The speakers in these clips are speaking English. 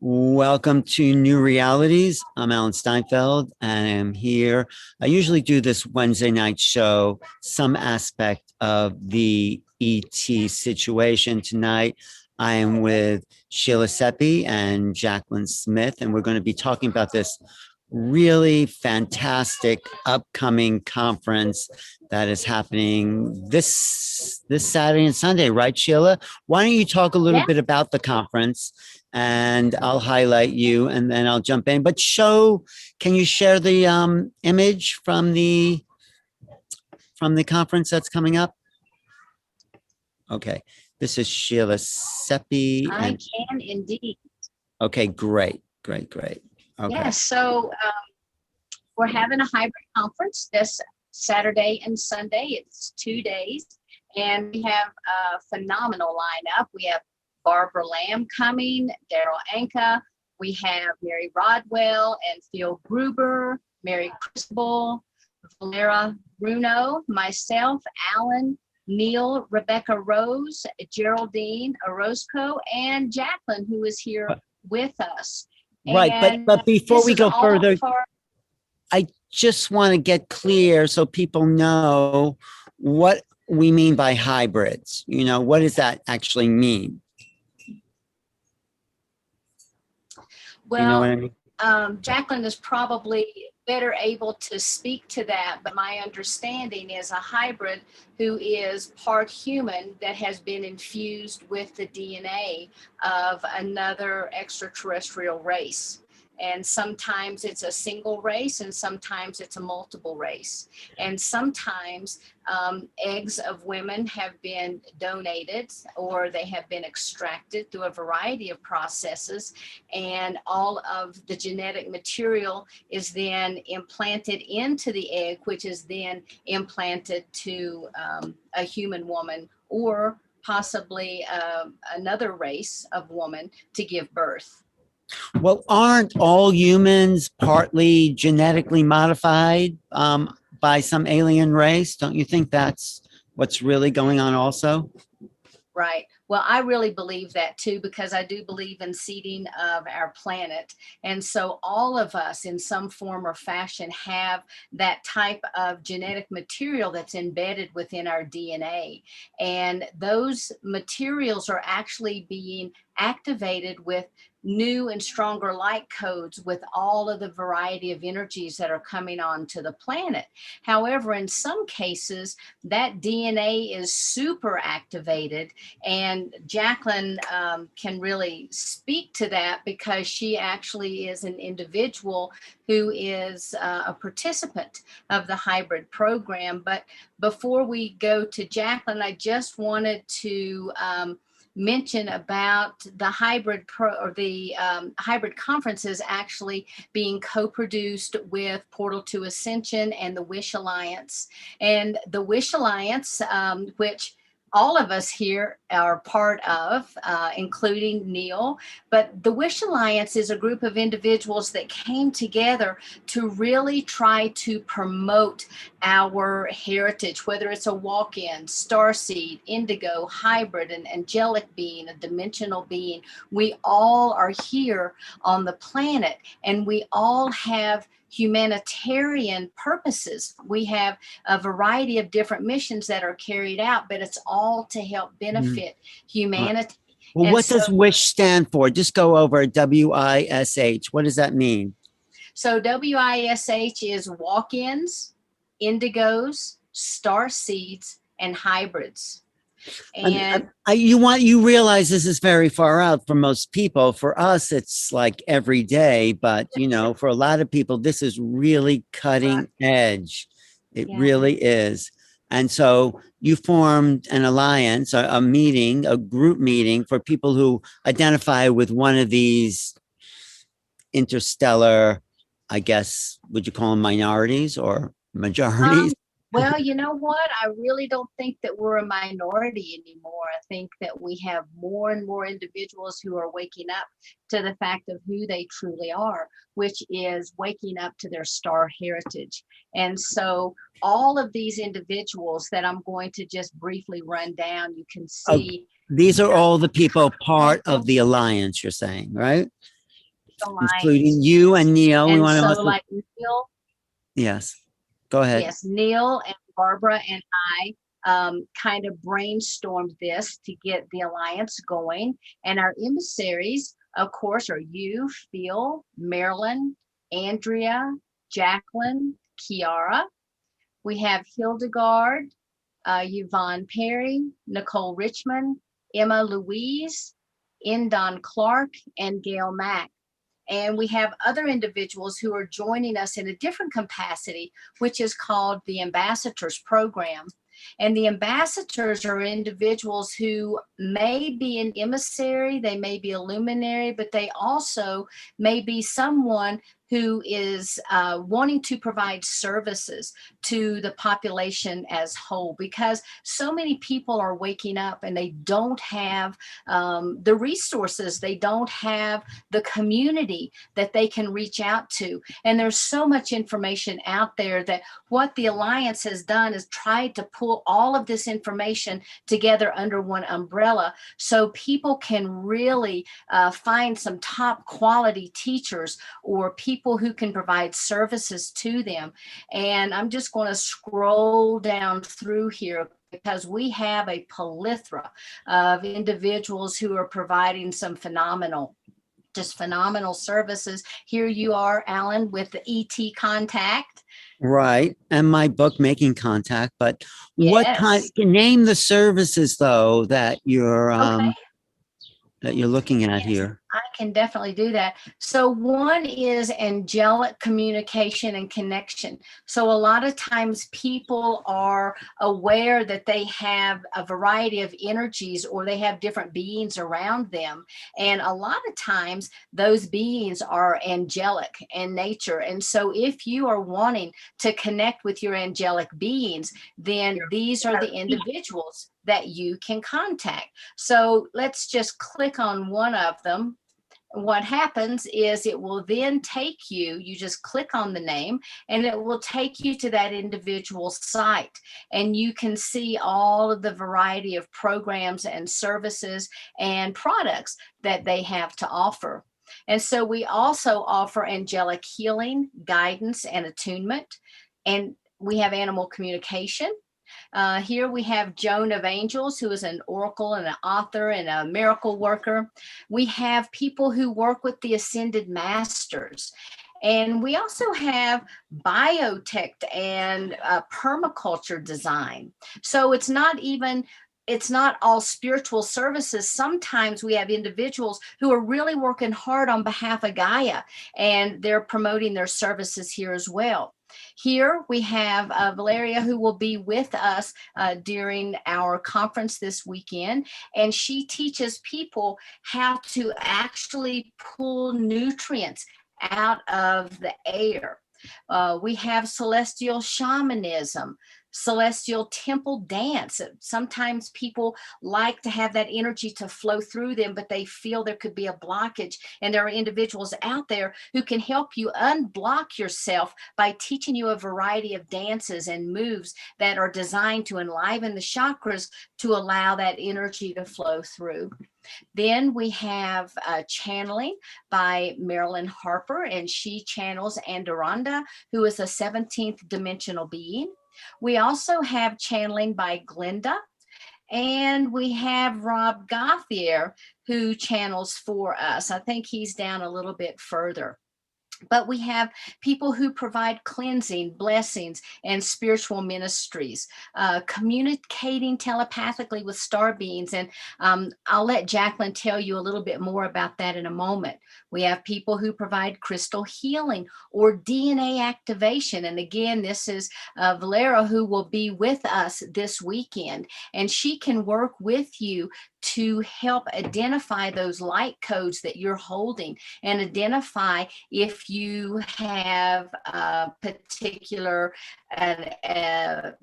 Welcome to New Realities. I'm Alan Steinfeld, and I'm here. I usually do this Wednesday night show, some aspect of the ET situation. Tonight, I am with Sheila Seppi and Jacqueline Smith, and we're going to be talking about this really fantastic upcoming conference that is happening this Saturday and Sunday, right, Sheila? Why don't you talk a little bit about the conference, and I'll highlight you, and then I'll jump in. But can you share the image from the conference that's coming up? Okay, this is Sheila Seppi. I can indeed. Okay, great. Okay. Yes, so we're having a hybrid conference this Saturday and Sunday. It's 2 days, and we have a phenomenal lineup. We have Barbara Lamb coming, Darryl Anka. We have Marie Rodwell and Phil Gruber, Mary Crisbell, Valera Bruno, myself, Alan, Neil, Rebecca Rose, Geraldine Orozco, and Jacqueline, who is here with us. Right, but before we go further, I just want to get clear so people know what we mean by hybrids. You know, what does that actually mean? Well, you know what I mean? Jacqueline is probably better able to speak to that, but my understanding is a hybrid who is part human that has been infused with the DNA of another extraterrestrial race. And sometimes it's a single race, and sometimes it's a multiple race. And sometimes eggs of women have been donated, or they have been extracted through a variety of processes, and all of the genetic material is then implanted into the egg, which is then implanted to a human woman, or possibly another race of woman to give birth. Well, aren't all humans partly genetically modified by some alien race? Don't you think that's what's really going on also? Right. Well, I really believe that too, because I do believe in seeding of our planet. And so all of us in some form or fashion have that type of genetic material that's embedded within our DNA. And those materials are actually being activated with new and stronger light codes with all of the variety of energies that are coming onto the planet. However, in some cases, that DNA is super activated, and Jacqueline can really speak to that because she actually is an individual who is a participant of the hybrid program. But before we go to Jacqueline, I just wanted to mention about the hybrid hybrid conferences actually being co-produced with Portal to Ascension and the Wish Alliance. And the Wish Alliance, which all of us here are part of, including Neil. But the Wish Alliance is a group of individuals that came together to really try to promote our heritage, whether it's a walk-in, starseed, indigo, hybrid, an angelic being, a dimensional being. We all are here on the planet, and we all have humanitarian purposes. We have a variety of different missions that are carried out, but it's all to help benefit humanity. Well, and what does WISH stand for? Just go over WISH. What does that mean? So WISH is walk-ins, indigos, starseeds, and hybrids. And you realize this is very far out for most people. For us, it's like every day, but you know, for a lot of people, this is really cutting edge. It really is. And so you formed an alliance, a meeting, a group meeting for people who identify with one of these interstellar, I guess, would you call them minorities or majorities? Well, you know what? I really don't think that we're a minority anymore. I think that we have more and more individuals who are waking up to the fact of who they truly are, which is waking up to their star heritage. And so all of these individuals that I'm going to just briefly run down, you can see. These are all the people part of the alliance, you're saying, right? including you and Neil. We And want so to like Neil, yes, go ahead. yes, Neil and Barbara and I kind of brainstormed this to get the alliance going. And our emissaries, of course, are you, Phil, Marilyn, Andrea, Jacqueline, Kiara. We have Hildegard, Yvonne Perry, Nicole Richmond, Emma Louise, Indon Clark, and Gail Mack. And we have other individuals who are joining us in a different capacity, which is called the Ambassadors Program. And the ambassadors are individuals who may be an emissary, they may be a luminary, but they also may be someone who is wanting to provide services to the population as whole, because so many people are waking up and they don't have the resources, they don't have the community that they can reach out to. And there's so much information out there that what the Alliance has done is tried to pull all of this information together under one umbrella so people can really find some top quality teachers or people who can provide services to them. And I'm just going to scroll down through here because we have a plethora of individuals who are providing some phenomenal services. Here you are, Alan, with the ET Contact. Right. And my book, Making Contact. But what kind, Yes. name the services though that you're Okay. looking at Yes, here? I can definitely do that. So one is angelic communication and connection. So a lot of times people are aware that they have a variety of energies or they have different beings around them. And a lot of times those beings are angelic in nature. And so if you are wanting to connect with your angelic beings, then these are the individuals that you can contact. So let's just click on one of them. What happens is it will then take you, you just click on the name and it will take you to that individual site, and you can see all of the variety of programs and services and products that they have to offer. And so we also offer angelic healing, guidance, and attunement. And we have animal communication. Here we have Joan of Angels, who is an oracle and an author and a miracle worker. We have people who work with the ascended masters. And we also have biotech and permaculture design. So it's not all spiritual services. Sometimes we have individuals who are really working hard on behalf of Gaia, and they're promoting their services here as well. Here we have Valeria, who will be with us during our conference this weekend, and she teaches people how to actually pull nutrients out of the air. We have celestial shamanism, celestial temple dance. Sometimes people like to have that energy to flow through them, but they feel there could be a blockage. And there are individuals out there who can help you unblock yourself by teaching you a variety of dances and moves that are designed to enliven the chakras to allow that energy to flow through. Then we have channeling by Marilyn Harper, and she channels Andoranda, who is a 17th dimensional being. We also have channeling by Glenda, and we have Rob Gauthier, who channels for us. I think he's down a little bit further. But we have people who provide cleansing, blessings, and spiritual ministries, communicating telepathically with star beings. And I'll let Jacqueline tell you a little bit more about that in a moment. We have people who provide crystal healing or DNA activation. And again, this is Valera, who will be with us this weekend. And she can work with you to help identify those light codes that you're holding and identify if you have a particular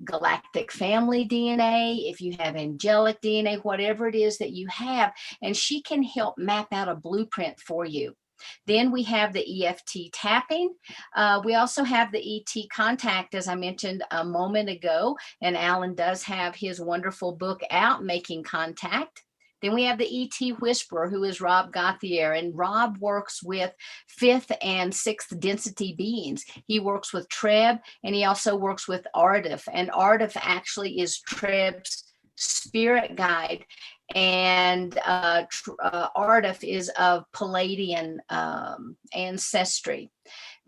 galactic family DNA, if you have angelic DNA, whatever it is that you have, and she can help map out a blueprint for you. Then we have the EFT tapping. We also have the ET contact, as I mentioned a moment ago, and Alan does have his wonderful book out, Making Contact. Then we have the ET Whisperer, who is Rob Gauthier, and Rob works with fifth and sixth density beings. He works with Treb, and he also works with Ardif, and Ardif actually is Treb's spirit guide, and Ardif is of Palladian ancestry.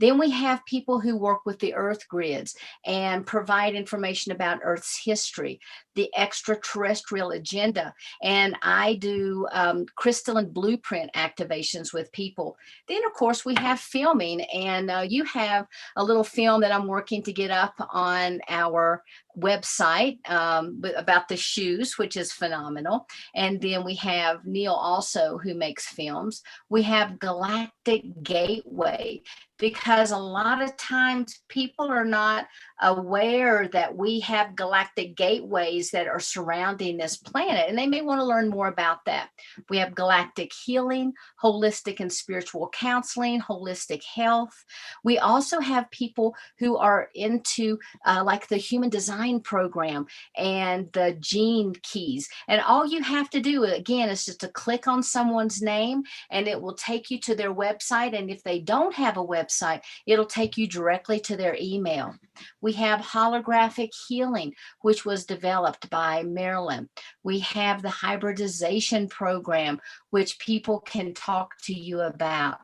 Then we have people who work with the Earth grids and provide information about Earth's history, the extraterrestrial agenda, and I do crystalline blueprint activations with people. Then, of course, we have filming, and you have a little film that I'm working to get up on our website about the shoes, which is phenomenal. And then we have Neil also, who makes films. We have Galactic Gateway, because a lot of times people are not aware that we have galactic gateways that are surrounding this planet, and they may want to learn more about that. We have galactic healing, holistic and spiritual counseling, holistic health. We also have people who are into like the human design program and the gene keys. And all you have to do, again, is just to click on someone's name, and it will take you to their website. And if they don't have a website, it'll take you directly to their email. We have holographic healing, which was developed by Marilyn. We have the hybridization program, which people can talk to you about.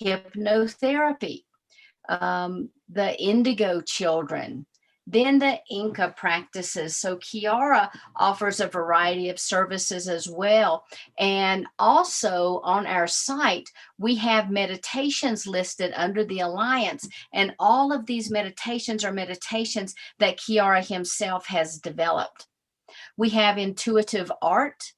Hypnotherapy, the Indigo Children, then the Inca practices. So Kiara offers a variety of services as well. And also on our site, we have meditations listed under the Alliance. And all of these meditations are meditations that Kiara himself has developed. We have intuitive art,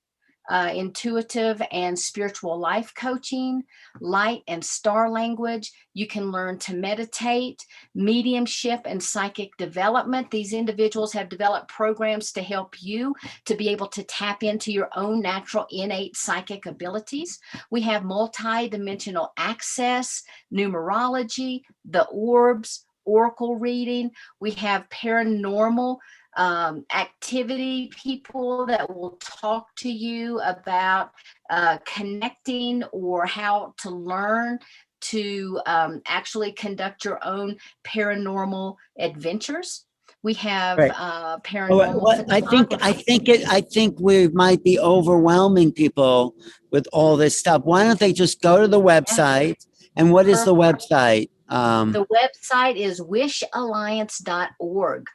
intuitive and spiritual life coaching, light and star language. You can learn to meditate, mediumship and psychic development. These individuals have developed programs to help you to be able to tap into your own natural innate psychic abilities. We have multi-dimensional access, numerology, the orbs, oracle reading. We have paranormal activity people that will talk to you about connecting or how to learn to actually conduct your own paranormal adventures. We have paranormal. Well, I think we might be overwhelming people with all this stuff. Why don't they just go to the website? And what is the website? The website is wishalliance.org.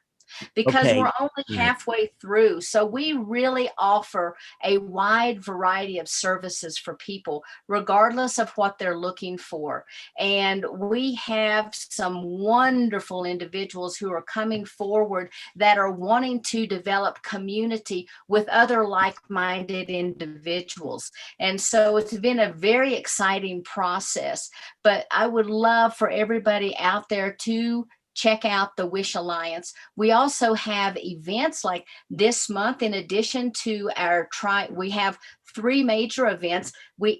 Because we're only halfway through. So we really offer a wide variety of services for people, regardless of what they're looking for. And we have some wonderful individuals who are coming forward that are wanting to develop community with other like-minded individuals. And so it's been a very exciting process. But I would love for everybody out there to check out the Wish Alliance. We also have events like this month. In addition to our we have 3 major events.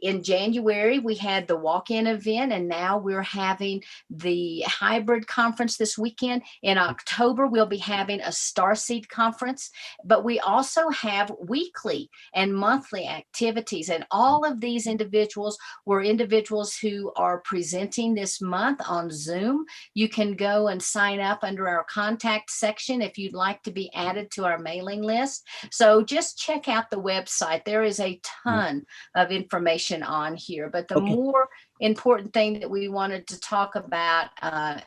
In January, we had the walk-in event, and now we're having the hybrid conference this weekend. In October, we'll be having a Starseed conference, but we also have weekly and monthly activities. And all of these individuals were individuals who are presenting this month on Zoom. You can go and sign up under our contact section if you'd like to be added to our mailing list. So just check out the website. There is a ton of information on here, but the more important thing that we wanted to talk about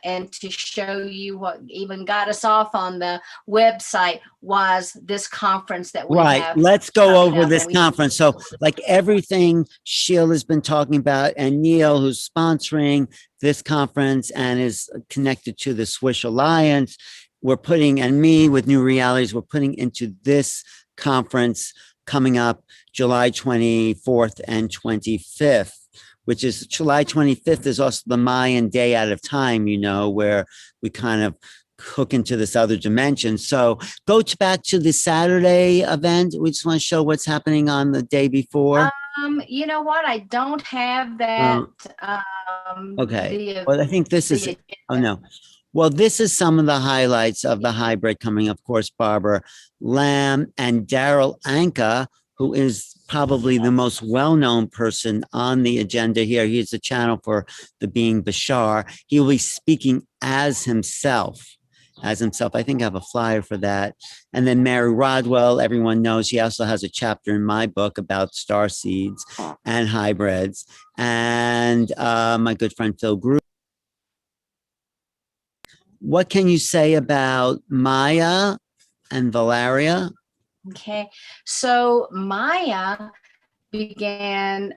and to show you what even got us off on the website was this conference that we have. Let's go over this conference. So like everything Sheila's been talking about, and Neil, who's sponsoring this conference and is connected to the Swish Alliance, we're putting, and me with New Realities, we're putting into this conference coming up July 24th and 25th, which is July 25th is also the Mayan day out of time, you know, where we kind of hook into this other dimension. So go back to the Saturday event. We just want to show what's happening on the day before. You know what? I don't have that. Okay. Well, I think this is, oh no. Well, this is some of the highlights of the hybrid coming up. Of course, Barbara Lamb and Darryl Anka, who is probably the most well-known person on the agenda here. He's the channel for the being Bashar. He will be speaking as himself. I think I have a flyer for that. And then Marie Rodwell, everyone knows, she also has a chapter in my book about starseeds and hybrids. And my good friend Phil Grew. What can you say about Maya and Valeria? Okay, so Maya began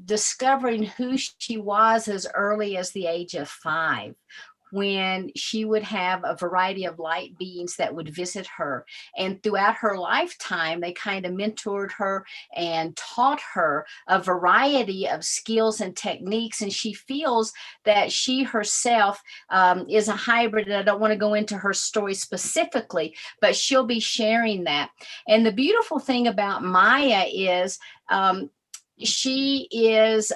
discovering who she was as early as the age of 5, when she would have a variety of light beings that would visit her. And throughout her lifetime, they kind of mentored her and taught her a variety of skills and techniques. And she feels that she herself is a hybrid. And I don't want to go into her story specifically, but she'll be sharing that. And the beautiful thing about Maya is she is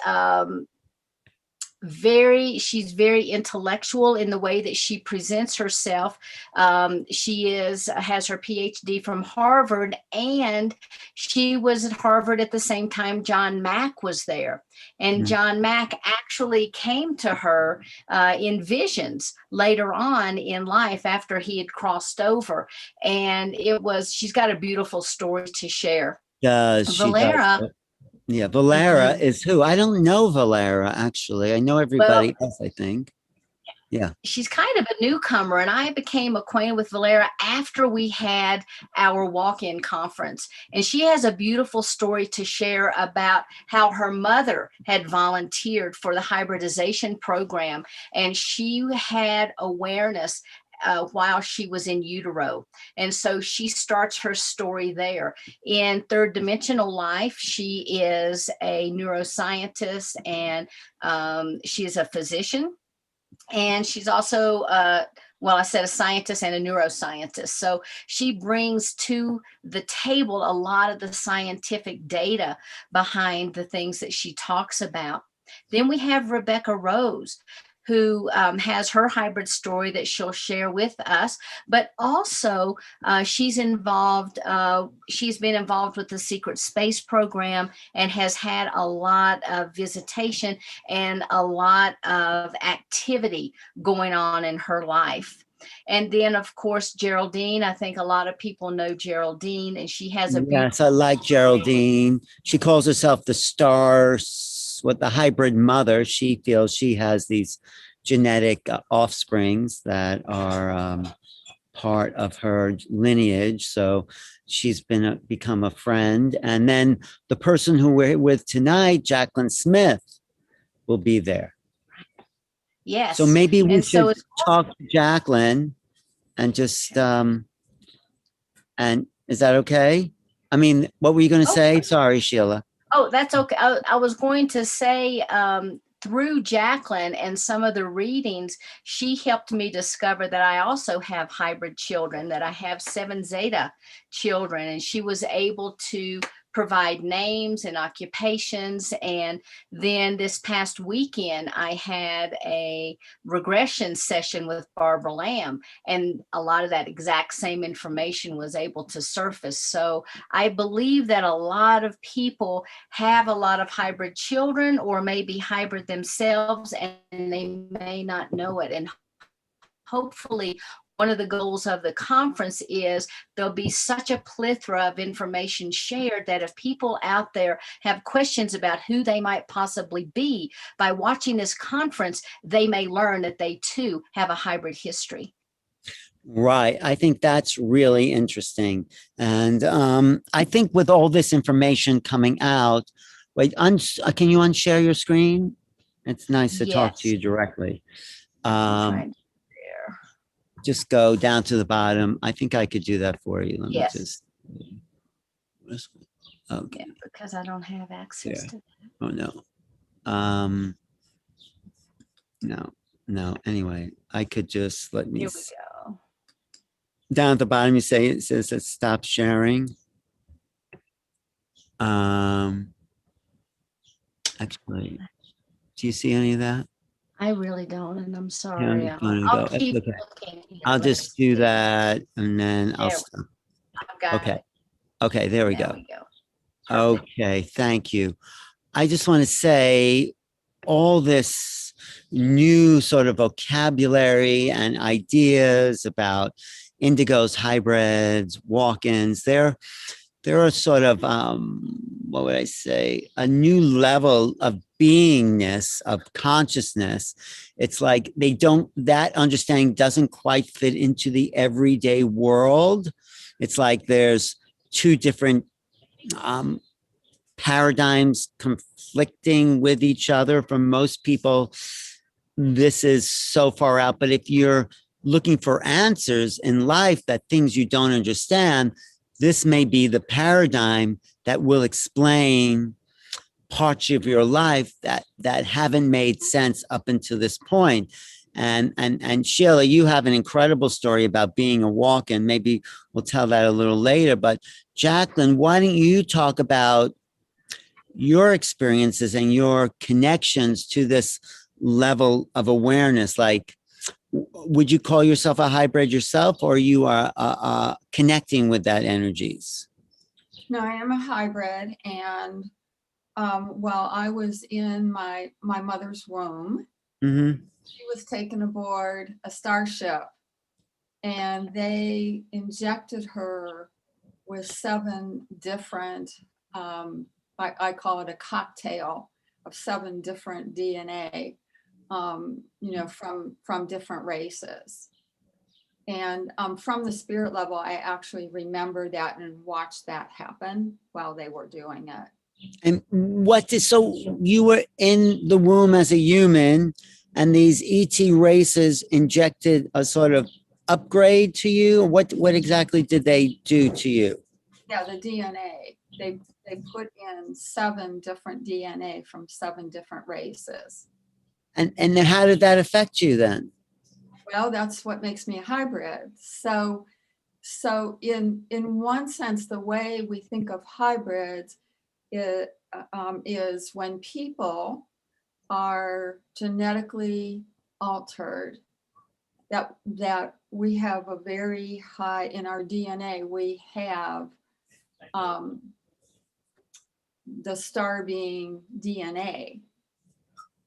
she's very intellectual in the way that she presents herself. She has her PhD from Harvard, and she was at Harvard at the same time John Mack was there. And John Mack actually came to her in visions later on in life after he had crossed over. And she's got a beautiful story to share. Valera. Yeah, Valera is who? I don't know Valera, actually. I know everybody else, I think. Yeah. She's kind of a newcomer, and I became acquainted with Valera after we had our walk-in conference. And she has a beautiful story to share about how her mother had volunteered for the hybridization program, and she had awareness while she was in utero. And so she starts her story there. In third dimensional life, she is a neuroscientist, and she is a physician. And she's also, I said a scientist and a neuroscientist. So she brings to the table a lot of the scientific data behind the things that she talks about. Then we have Rebecca Rose, who has her hybrid story that she'll share with us, but also she's been involved with the secret space program and has had a lot of visitation and a lot of activity going on in her life. And then, of course, Geraldine. I think a lot of people know Geraldine, and she has a yes, I like Geraldine. She calls herself the hybrid mother. She feels she has these genetic offsprings that are part of her lineage. So she's become a friend. And then the person who we're with tonight, Jacqueline Smith, will be there. Yes. So maybe we should talk to Jacqueline and just, and is that okay? I mean, what were you going to say? Sorry, Sheila. Oh, that's okay. I was going to say, through Jacqueline and some of the readings, she helped me discover that I also have hybrid children, that I have 7 Zeta children, and she was able to provide names and occupations. And then this past weekend, I had a regression session with Barbara Lamb, and a lot of that exact same information was able to surface. So I believe that a lot of people have a lot of hybrid children, or maybe hybrid themselves, and they may not know it. And hopefully one of the goals of the conference is there'll be such a plethora of information shared that if people out there have questions about who they might possibly be, by watching this conference, they may learn that they too have a hybrid history. Right. I think that's really interesting. And I think with all this information coming out, wait, can you unshare your screen? It's nice to talk to you directly. Just go down to the bottom. I think I could do that for you. Let me just. Okay. Yeah, because I don't have access to that. Oh, no. No. Anyway, I could just let me. Here we go. Down at the bottom, it says that stop sharing. Actually, do you see any of that? I really don't, and I'm sorry. I'll keep looking. I'll just do that, and then I'll stop. I've got it. Okay, there we go. Okay, thank you. I just want to say all this new sort of vocabulary and ideas about indigos, hybrids, walk-ins, there are sort of what would I say, a new level of beingness, of consciousness. It's like that understanding doesn't quite fit into the everyday world. It's like there's two different um, paradigms conflicting with each other. For most people, this is so far out. But if you're looking for answers in life, that things you don't understand, this may be the paradigm that will explain parts of your life that haven't made sense up until this point. And Sheila, you have an incredible story about being a walk-in. Maybe we'll tell that a little later. But Jacqueline, why don't you talk about your experiences and your connections to this level of awareness? Like, would you call yourself a hybrid yourself, or you are connecting with that energies? No, I am a hybrid, and while I was in my mother's womb, Mm-hmm. she was taken aboard a starship, and they injected her with 7 different, I call it a cocktail of 7 different DNA, from different races. And from the spirit level, I actually remember that and watched that happen while they were doing it. And so you were in the womb as a human, and these ET races injected a sort of upgrade to you? What exactly did they do to you? Yeah, the DNA. They put in 7 different DNA from 7 different races. And then how did that affect you then? Well, that's what makes me a hybrid. So in one sense, the way we think of hybrids is when people are genetically altered, that we have a very high, in our DNA, we have the star being DNA.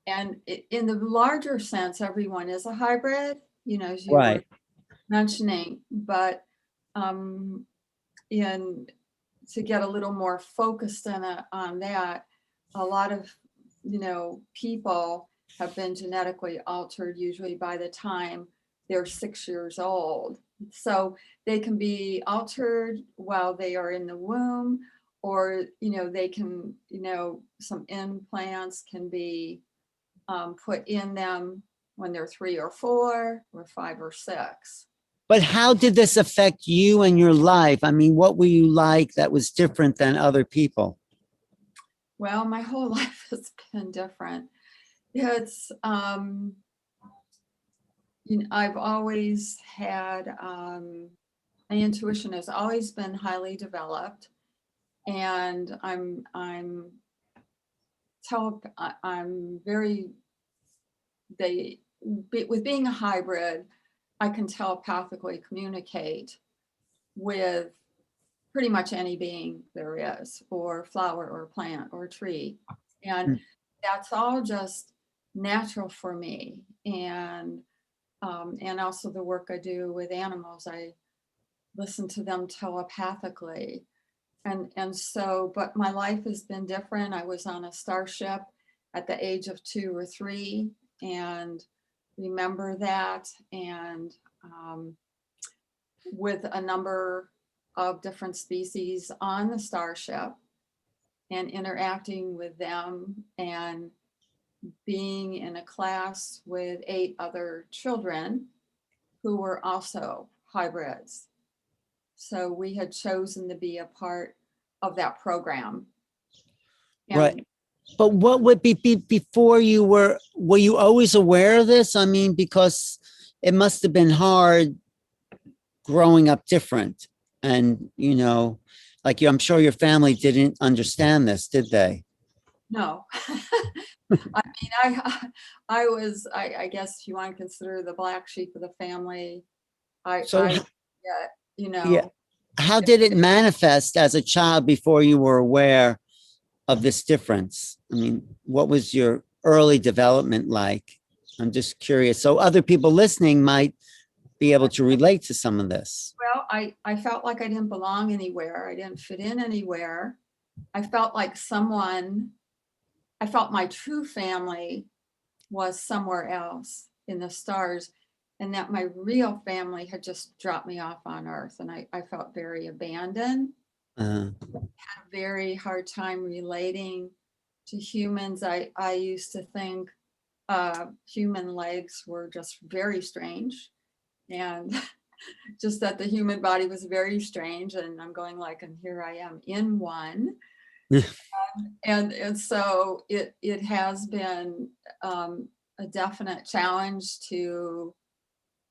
And in the larger sense, everyone is a hybrid, as you were mentioning, but to get a little more focused on that, a lot of people have been genetically altered usually by the time they're 6 years old. So they can be altered while they are in the womb, or they can, some implants can be put in them when they're 3 or 4 or 5 or 6. But how did this affect you and your life? I mean, what were you like that was different than other people? Well, my whole life has been different. It's, I've always had, my intuition has always been highly developed, and I'm very, with being a hybrid, I can telepathically communicate with pretty much any being there is, or flower or plant or tree. And that's all just natural for me. And also the work I do with animals, I listen to them telepathically. And so, but my life has been different. I was on a starship at the age of 2 or 3, and remember that. And with a number of different species on the starship, and interacting with them, and being in a class with 8 other children who were also hybrids. So we had chosen to be a part of that program. And Right. But what would be before were you always aware of this? I mean, because it must have been hard growing up different. And, like I'm sure your family didn't understand this, did they? No. I mean, I guess if you want to consider the black sheep of the family, So, yeah, yeah. how did it manifest as a child before you were aware of this difference? I mean, what was your early development like? I'm just curious. So other people listening might be able to relate to some of this. Well, I felt like I didn't belong anywhere. I didn't fit in anywhere. I felt like I felt my true family was somewhere else in the stars, and that my real family had just dropped me off on Earth. And I felt very abandoned, Uh, had a very hard time relating to humans. I used to think human legs were just very strange, and just that the human body was very strange. And I'm going like, and here I am in one. And so it has been a definite challenge to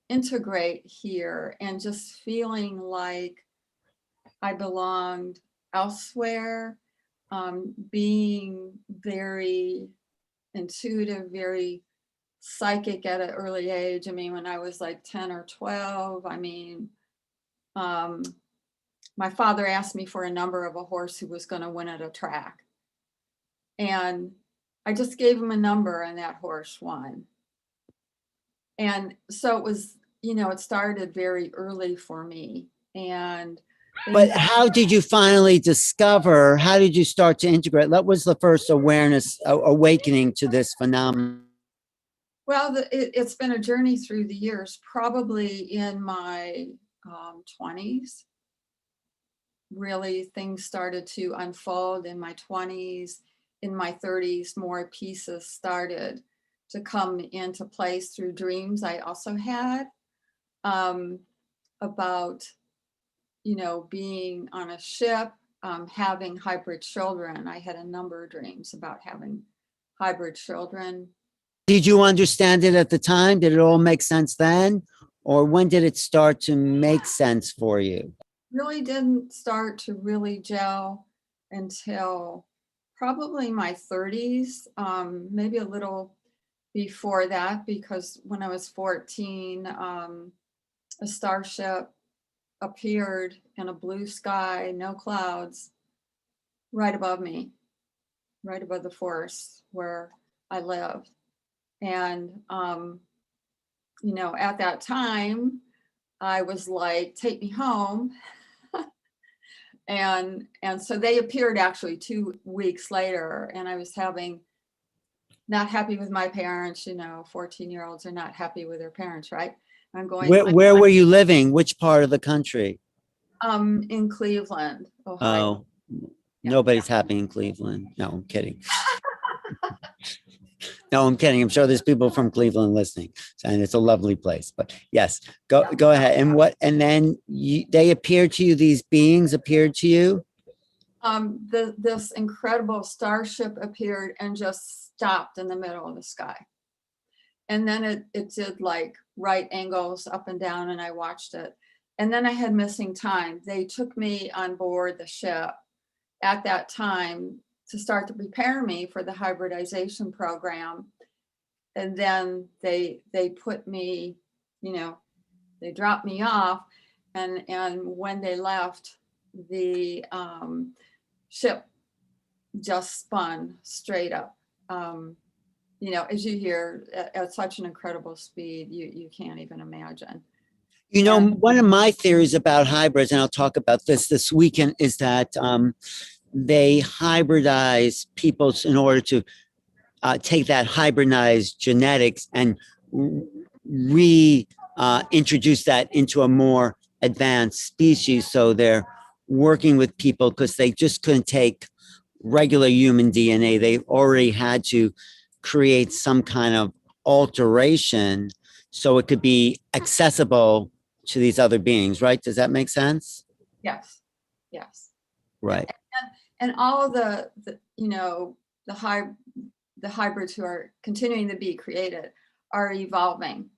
integrate here, and just feeling like I belonged elsewhere, being very intuitive, very psychic at an early age. I mean, when I was like 10 or 12, I mean, my father asked me for a number of a horse who was going to win at a track. And I just gave him a number and that horse won. And so it was, it started very early for me. And but how did you finally discover, how did you start to integrate? What was the first awareness, awakening to this phenomenon? well, it's been a journey through the years. Probably in my 20s, really things started to unfold in my 20s. In my 30s, more pieces started to come into place through dreams I also had, about, being on a ship, having hybrid children. I had a number of dreams about having hybrid children. Did you understand it at the time? Did it all make sense then? Or when did it start to make sense for you? Really didn't start to really gel until probably my 30s, maybe a little before that, because when I was 14, a starship appeared in a blue sky, no clouds, right above me, right above the forest where I lived. And, at that time, I was like, take me home. And so they appeared actually 2 weeks later, and I was not happy with my parents. 14-year-olds are not happy with their parents, right? I'm going, Where were you living? Which part of the country? in Cleveland, Ohio. Oh, nobody's happy in Cleveland. No, I'm kidding. No, I'm kidding. I'm sure there's people from Cleveland listening, and it's a lovely place. But yes, go ahead. And then they appeared to you. These beings appeared to you. This incredible starship appeared and just stopped in the middle of the sky, and then it did like right angles up and down, and I watched it. And then I had missing time. They took me on board the ship at that time to start to prepare me for the hybridization program. And then they put me, they dropped me off. And when they left, the ship just spun straight up. As you hear, at such an incredible speed, you can't even imagine. One of my theories about hybrids, and I'll talk about this weekend, is that they hybridize people in order to take that hybridized genetics and reintroduce that into a more advanced species. So they're working with people because they just couldn't take regular human DNA. They already had to create some kind of alteration so it could be accessible to these other beings, right? Does that make sense? Yes. Right. And all of the hybrids who are continuing to be created are evolving.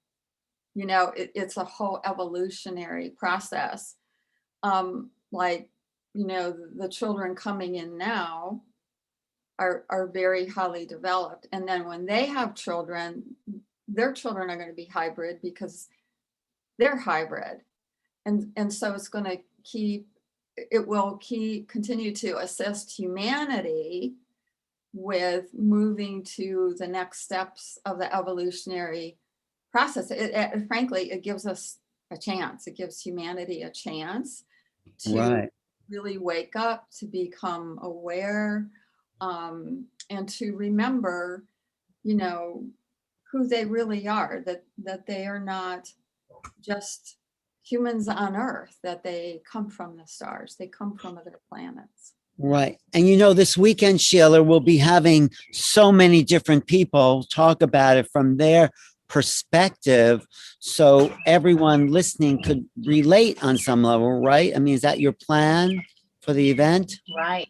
It's a whole evolutionary process. The children coming in now are very highly developed. And then when they have children, their children are going to be hybrid because they're hybrid. And so it's going to keep it will continue to assist humanity with moving to the next steps of the evolutionary process. Frankly, it gives us a chance. It gives humanity a chance to Right. really wake up, to become aware, and to remember, who they really are, that they are not just humans on Earth, that they come from the stars, they come from other planets. Right. And this weekend, Sheila, we'll be having so many different people talk about it from their perspective. So everyone listening could relate on some level, right? I mean, is that your plan for the event? Right.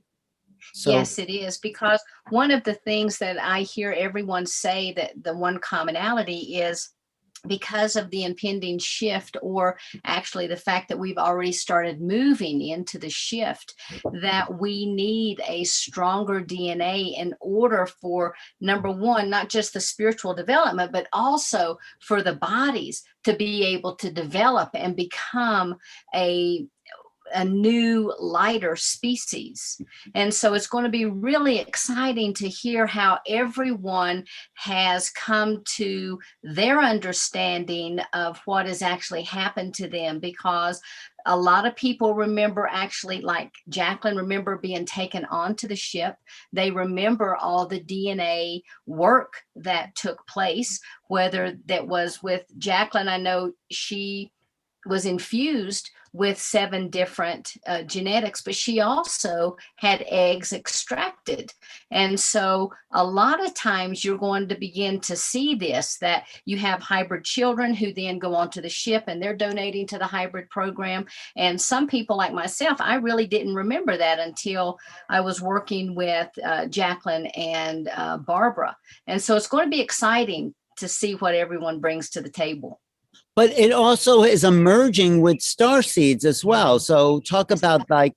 So, Yes, it is, because one of the things that I hear everyone say, that the one commonality is, because of the impending shift, or actually the fact that we've already started moving into the shift, that we need a stronger DNA in order for, number one, not just the spiritual development, but also for the bodies to be able to develop and become a new lighter species. And so it's going to be really exciting to hear how everyone has come to their understanding of what has actually happened to them, because a lot of people remember, actually, like Jacqueline, remember being taken onto the ship. They remember all the DNA work that took place, whether that was with Jacqueline. I know she was infused with 7 different genetics, but she also had eggs extracted. And so a lot of times you're going to begin to see this, that you have hybrid children who then go onto the ship and they're donating to the hybrid program. And some people like myself, I really didn't remember that until I was working with Jacqueline and Barbara. And so it's going to be exciting to see what everyone brings to the table. but it also is emerging with starseeds as well. So talk about, like,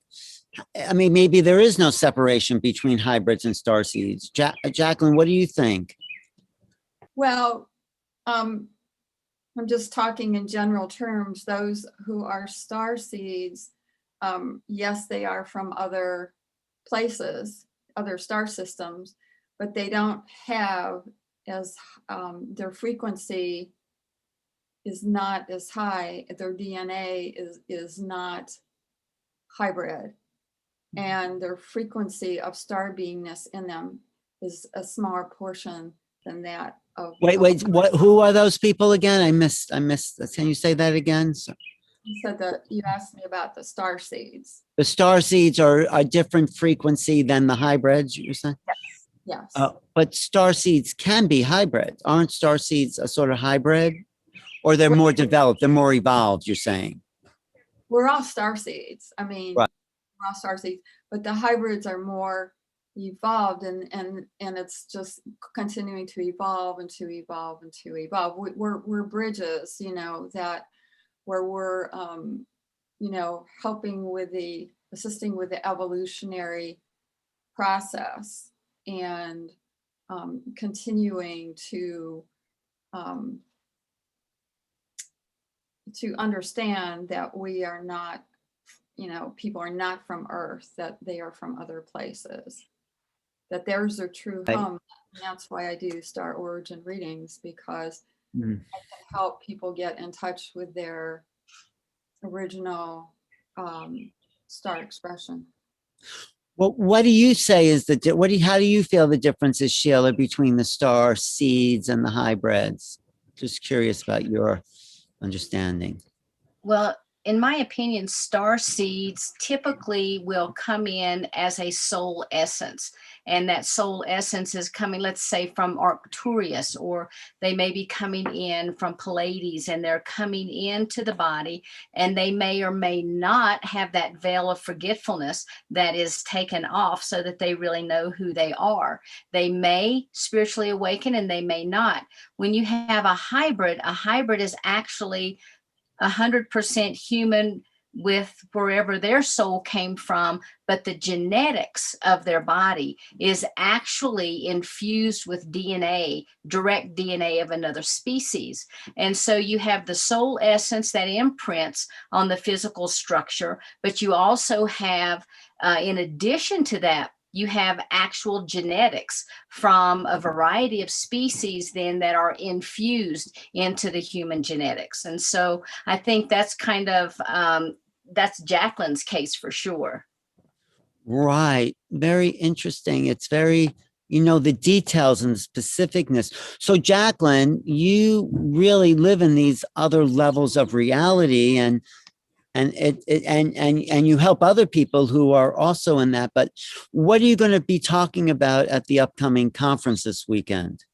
I mean, maybe there is no separation between hybrids and starseeds. Jacqueline, what do you think? Well, I'm just talking in general terms. Those who are starseeds, yes, they are from other places, other star systems, but they don't have as their frequency is not as high. Their DNA is not hybrid, and their frequency of star beingness in them is a smaller portion than that of. Wait, what? Who are those people again? I missed. Can you say that again? You said that you asked me about the starseeds. The starseeds are a different frequency than the hybrids, you're saying? Yes. But starseeds can be hybrid. Aren't starseeds a sort of hybrid? Or they're more developed, they're more evolved, you're saying? We're all starseeds. I mean, right. We're all starseeds, but the hybrids are more evolved, and it's just continuing to evolve and to evolve and to evolve. We're bridges, that where we're helping with assisting with the evolutionary process, and continuing to understand that we are not, people are not from Earth, that they are from other places, that there's their true home. And that's why I do star origin readings, because I can help people get in touch with their original star expression. Well, what do you say is how do you feel the difference is, Sheila, between the star seeds and the hybrids? Just curious about your understanding. Well, in my opinion, star seeds typically will come in as a soul essence. And that soul essence is coming, let's say, from Arcturus, or they may be coming in from Pleiades, and they're coming into the body, and they may or may not have that veil of forgetfulness that is taken off, so that they really know who they are. They may spiritually awaken, and they may not. When you have a hybrid is actually 100% human with wherever their soul came from, but the genetics of their body is actually infused with DNA, direct DNA of another species. And so you have the soul essence that imprints on the physical structure, but you also have, in addition to that, you have actual genetics from a variety of species then that are infused into the human genetics. And so I think that's kind of, that's Jacqueline's case for sure. Right. Very interesting. It's very, the details and the specificness. So Jacqueline, you really live in these other levels of reality, and you help other people who are also in that. But what are you going to be talking about at the upcoming conference this weekend?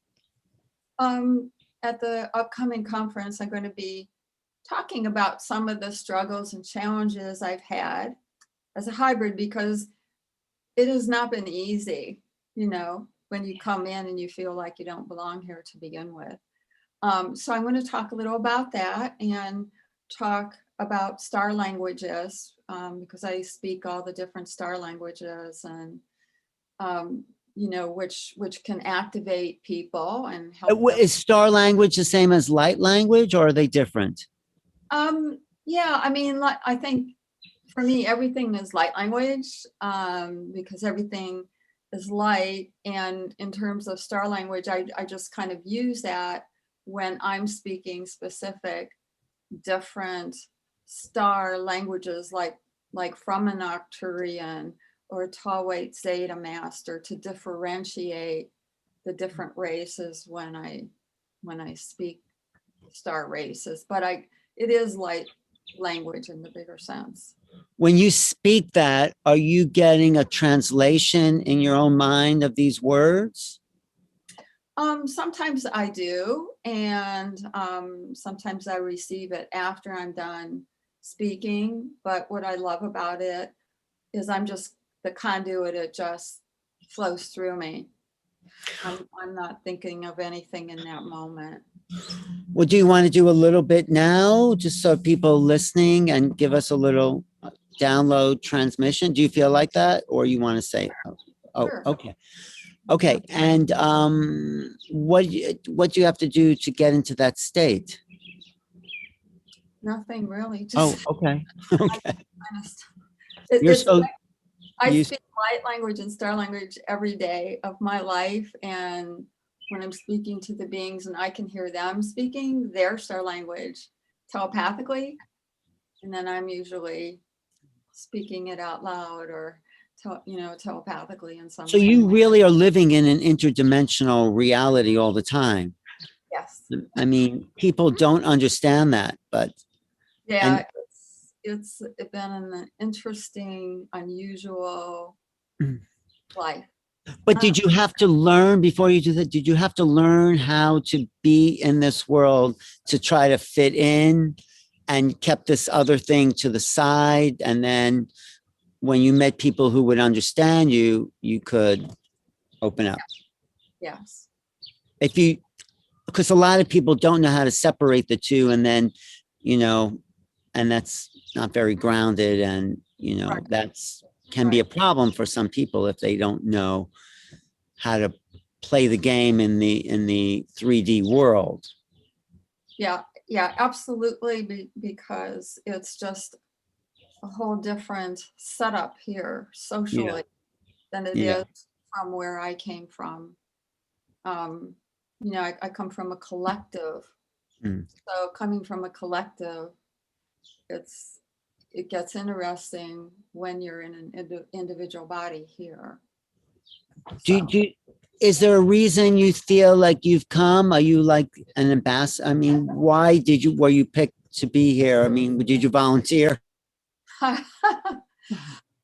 At the upcoming conference, I'm going to be talking about some of the struggles and challenges I've had as a hybrid, because it has not been easy, when you come in and you feel like you don't belong here to begin with. So I'm going to talk a little about that and talk about star languages, because I speak all the different star languages, and which can activate people and help them. Is star language the same as light language, or are they different? Yeah, I mean, I think for me, everything is light language, because everything is light. And in terms of star language, I just kind of use that when I'm speaking specific different star languages, like from an Arcturian or a tall weight Zeta master, to differentiate the different races when I speak star races. But it is light language in the bigger sense. When you speak that, are you getting a translation in your own mind of these words? Sometimes I do, and sometimes I receive it after I'm done speaking. But what I love about it is I'm just the conduit. It just flows through me. I'm not thinking of anything in that moment. Well, do you want to do a little bit now, just so people listening, and give us a little download transmission? Do you feel like that, or you want to say, Sure. Okay. Okay. And what do you have to do to get into that state? Nothing really. Just Okay. Okay. You're it's so I you speak light language and star language every day of my life. And when I'm speaking to the beings and I can hear them speaking their star language telepathically, and then I'm usually speaking it out loud or telepathically in some So way. you really are living in an interdimensional reality all the time. Yes. I mean, people don't understand that, but Yeah, it's been an interesting, unusual life. But did you have to learn before you do that? Did you have to learn how to be in this world to try to fit in, and kept this other thing to the side? And then when you met people who would understand you, you could open up. Yes. Because a lot of people don't know how to separate the two, and then, and that's not very grounded, and, Right. that's can be a problem for some people if they don't know how to play the game in the 3D world. Yeah, absolutely. Because it's just a whole different setup here socially than it is from where I came from. I come from a collective. So coming from a collective, it gets interesting when you're in an individual body here. Is there a reason you feel like you've come? Are you like an ambassador? I mean, why were you picked to be here? I mean, did you volunteer?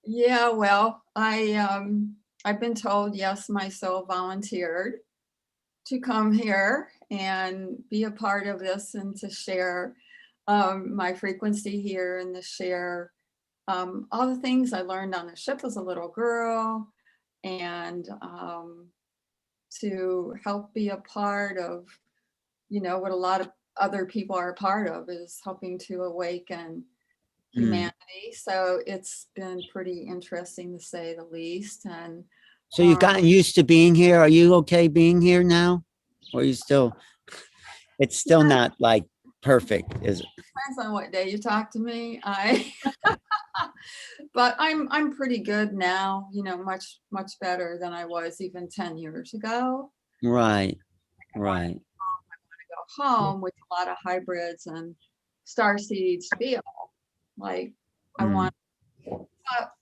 Yeah, well, I've been told, yes, my soul volunteered to come here and be a part of this, and to share my frequency here, and to share all the things I learned on the ship as a little girl, and to help be a part of, what a lot of other people are a part of, is helping to awaken humanity. So it's been pretty interesting to say the least. And So you've gotten used to being here. Are you okay being here now? Or are you still, it's still not like perfect, is it? depends on what day you talk to me. But I'm pretty good now, you know, much better than I was even 10 years ago. Right, right. Go home with a lot of hybrids and starseeds feel like I want.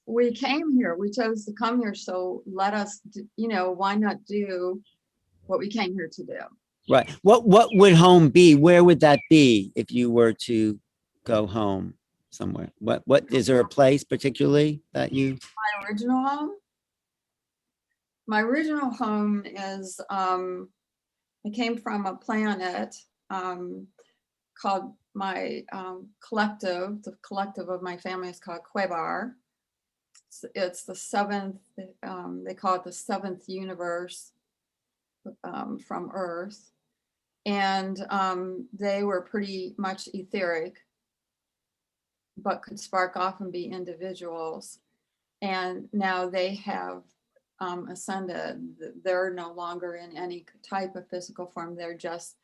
We came here, we chose to come here, so let us, you know, why not do what we came here to do? Right. What would home be? Where would that be if you were to go home somewhere? What is there a place particularly that you? My original home? My original home is, I came from a planet called my collective, the collective of my family is called Quebar. It's the seventh, they call it the seventh universe from Earth. And they were pretty much etheric, but could spark off and be individuals. And now they have ascended. They're no longer in any type of physical form. They're just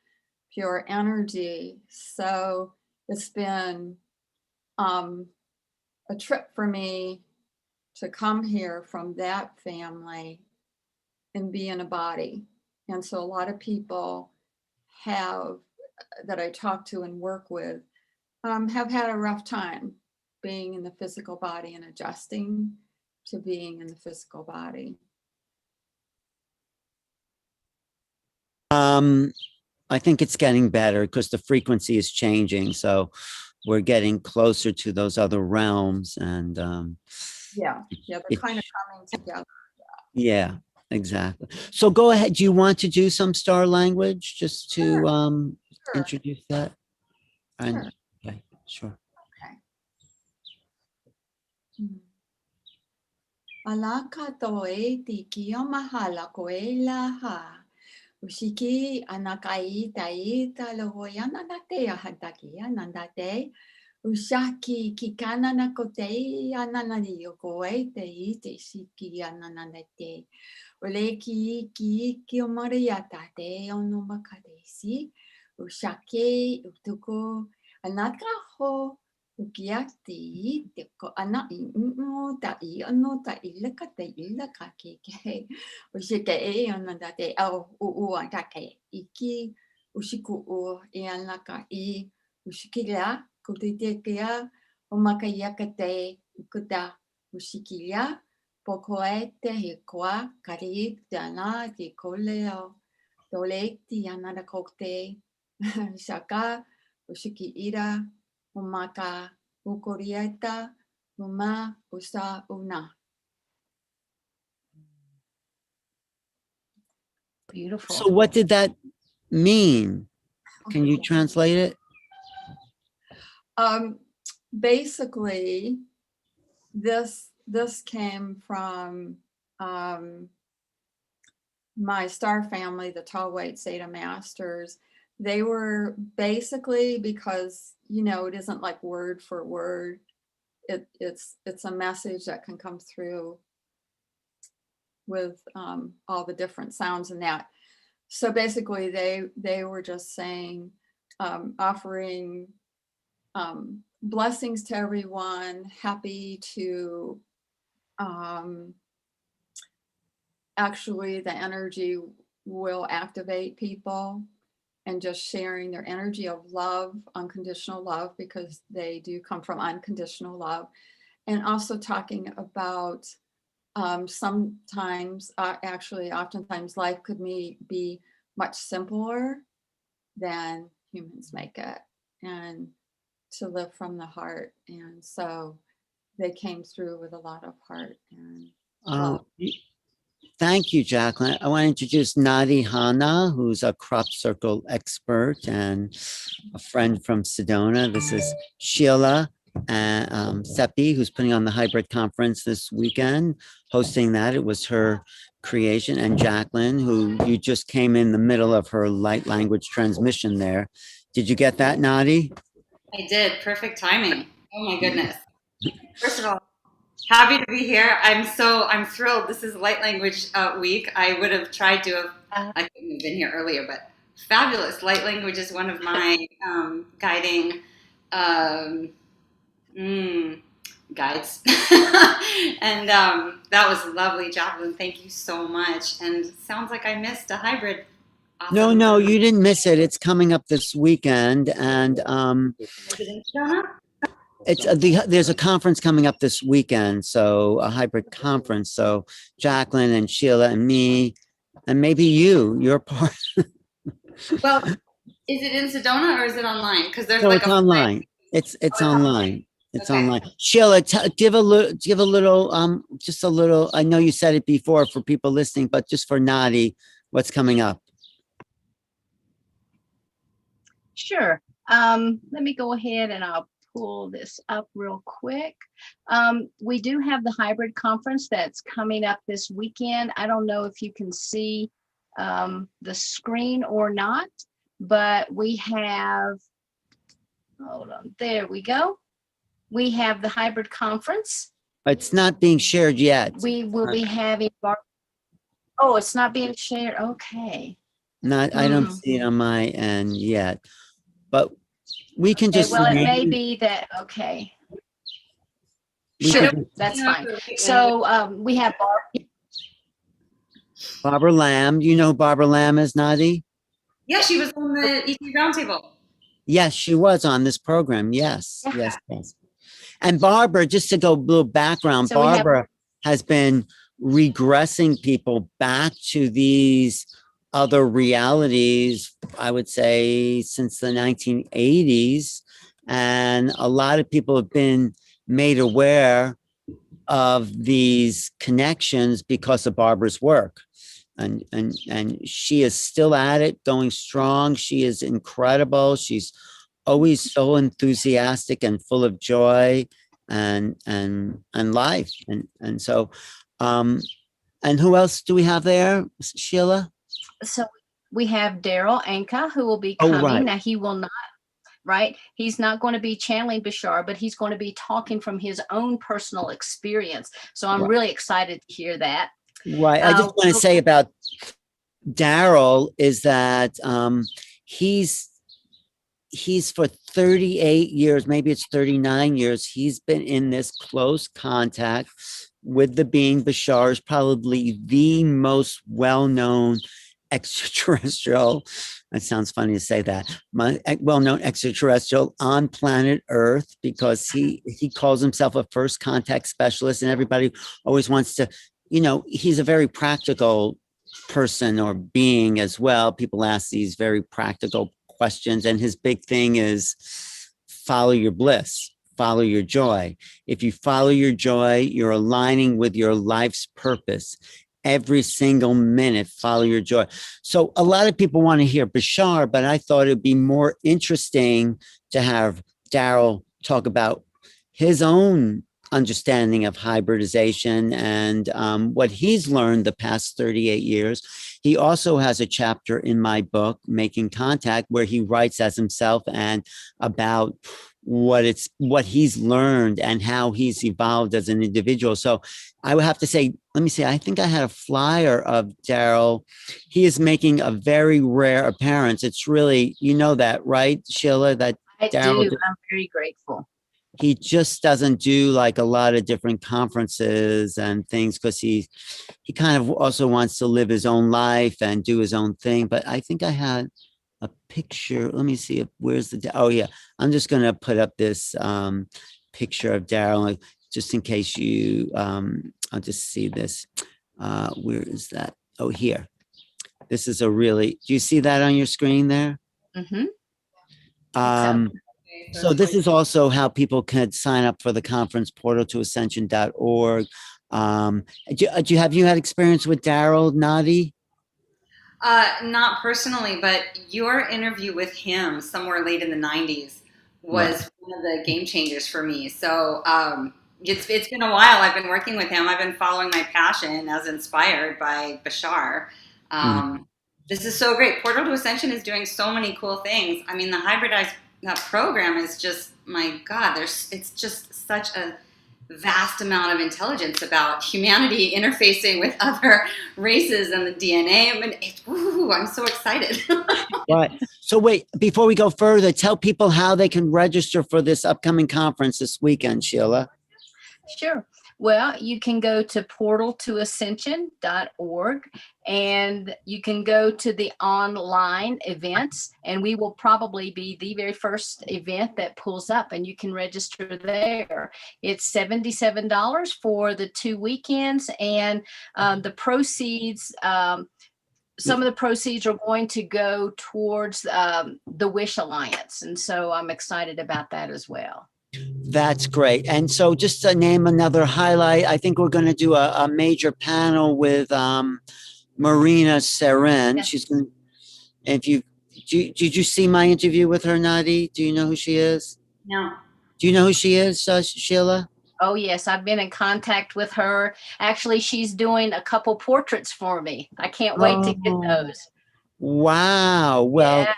pure energy. So it's been a trip for me to come here from that family and be in a body. And so a lot of people that I talk to and work with have had a rough time being in the physical body and adjusting to being in the physical body. I think it's getting better because the frequency is changing. So we're getting closer to those other realms, and yeah, they're kind of coming together. Yeah, exactly. So go ahead. Do you want to do some star language just to Sure. introduce that? And Sure. okay, sure. Alaka toe tiki o mahala koe laha. Ushiki anakai taita lohoyana nate ahataki anandate. Ushaki kikana na kote ananani yokoe te shiki ananate. Oleki ki o mariata te ono makadesi. Ushake utuko anaka ho. Ukiati te ko ana ino ta I ano ta ilaka te ilaka ke ushike e ananda te au u atake iki ushiku o e anaka I ushikila kutitekia o makayaka te ukuta ushikilia pokoe te hikoa kari tana te koleo tole ti anada kokte shaka ushiki ira umaka ukorieta uma usa una. Beautiful. So what did that mean? Can you translate it? Basically, this came from my star family, the Tall White Zeta Masters. They were basically, because you know it isn't like word for word. It's a message that can come through with all the different sounds in that. So basically, they were just saying, offering blessings to everyone, happy to actually the energy will activate people, and just sharing their energy of love, unconditional love, because they do come from unconditional love. And also talking about sometimes, actually, oftentimes life could be much simpler than humans make it, and to live from the heart. And so they came through with a lot of heart and love. Thank you, Jacqueline. I want to introduce Nadi Hanna, who's a crop circle expert and a friend from Sedona. This is Sheila and Seppi, who's putting on the hybrid conference this weekend, hosting that. It was her creation. And Jacqueline, who you just came in the middle of her light language transmission there. Did you get that, Nadi? I did. Perfect timing. Oh my goodness. First of all, happy to be here. I'm thrilled. This is Light Language Week. I would have tried to have, I couldn't have been here earlier, but fabulous. Light language is one of my guiding um, guides. And that was lovely, Jacqueline. Thank you so much. And sounds like I missed a hybrid. No, Awesome. no, you didn't miss it. It's coming up this weekend, and Is it in Sedona? it's there's a conference coming up this weekend, so a hybrid conference. So Jacqueline and Sheila and me, and maybe you're part. Well, is it in Sedona or is it online? Because there's No, like it's online. It's Oh, online. It's okay. online. Sheila, give a little, just a little. I know you said it before for people listening, but just for Nadi, what's coming up? Sure. Let me go ahead and I'll pull this up real quick. We do have the hybrid conference that's coming up this weekend. I don't know if you can see the screen or not, but we have, hold on, there we go. We have the hybrid conference. It's not being shared yet. We will be having, oh, it's not being shared. Okay. I don't see it on my end yet, but we can Okay, just. well, it may be that, okay. We Sure, could- that's fine. So we have Barbara Lamb. You know who Barbara Lamb is, Nadi? Yeah, she was on the ET Roundtable. Yes, she was on this program. Yes, Yeah. yes. And Barbara, just to go a little background, So we have- Barbara has been regressing people back to these other realities, I would say, since the 1980s. And a lot of people have been made aware of these connections because of Barbara's work. And she is still at it, going strong. She is incredible. She's always so enthusiastic and full of joy and life. And so, and who else do we have there, Sheila? So we have Darryl Anka, who will be Oh, coming. right. Now he will not, right? He's not going to be channeling Bashar, but he's going to be talking from his own personal experience. So I'm Right. really excited to hear that. Right. I just want to say about Darryl is that he's for 38 years, maybe it's 39 years, he's been in this close contact with the being Bashar, is probably the most well-known extraterrestrial. It sounds funny to say that. Well-known extraterrestrial on planet Earth, because he calls himself a first contact specialist, and everybody always wants to, he's a very practical person or being as well. People ask these very practical questions, and his big thing is follow your bliss, follow your joy. If you follow your joy, you're aligning with your life's purpose. Every single minute, follow your joy. So a lot of people want to hear Bashar, but I thought it'd be more interesting to have Darryl talk about his own understanding of hybridization and what he's learned the past 38 years. He also has a chapter in my book, Making Contact, where he writes as himself and about what he's learned and how he's evolved as an individual. So I would have to say, let me see, I think I had a flyer of Darryl. He is making a very rare appearance. It's really, you know that, right, Sheila? That I Darryl, do. I'm very grateful. he just doesn't do like a lot of different conferences and things, because he kind of also wants to live his own life and do his own thing. But I think I had a picture. Let me see. Where's the, oh yeah, I'm just going to put up this picture of Darryl just in case you, I'll just see this. Where is that? Oh, here. This is a really, do you see that on your screen there? Mm-hmm. So this is also how people can sign up for the conference, portaltoascension.org. Have you had experience with Darryl, Nadi? Not personally, but your interview with him somewhere late in the 90s was one of the game changers for me. So it's been a while. I've been working with him. I've been following my passion as inspired by Bashar. This is so great. Portal to Ascension is doing so many cool things. I mean, the hybridized that program is just, my God, it's just such a vast amount of intelligence about humanity interfacing with other races and the DNA. I mean, I'm so excited. Right. So wait, before we go further, tell people how they can register for this upcoming conference this weekend, Sheila. Sure. Well, you can go to portaltoascension.org and you can go to the online events, and we will probably be the very first event that pulls up, and you can register there. It's $77 for the 2 weekends, and the proceeds, some of the proceeds are going to go towards the Wish Alliance. And so I'm excited about that as well. That's great. And so just to name another highlight, I think we're going to do a major panel with Marina Seren. Yes. She's going to, if you, did you see my interview with her, Nadi? Do you know who she is? No. Do you know who she is, Sheila? Oh, yes. I've been in contact with her. Actually, she's doing a couple portraits for me. I can't wait to get those. Wow. Well, Yeah.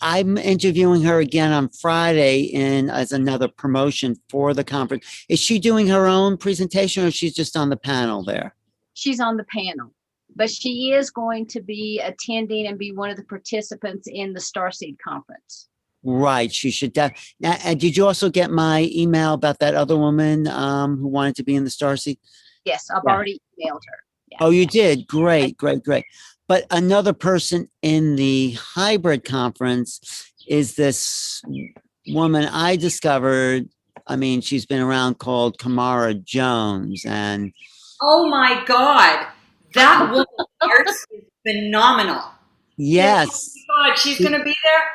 I'm interviewing her again on Friday as another promotion for the conference. Is she doing her own presentation, or she's just on the panel there? She's on the panel, but she is going to be attending and be one of the participants in the Starseed conference. Right. She should. And did you also get my email about that other woman who wanted to be in the Starseed? Yes, I've Yeah. already emailed her. Yeah. Oh, you did? Great, great, great. But another person in the hybrid conference is this woman I discovered. I mean, she's been around, called Kamara Jones. And Oh my God, that woman's art is phenomenal. yes, Oh my God, she's gonna be there.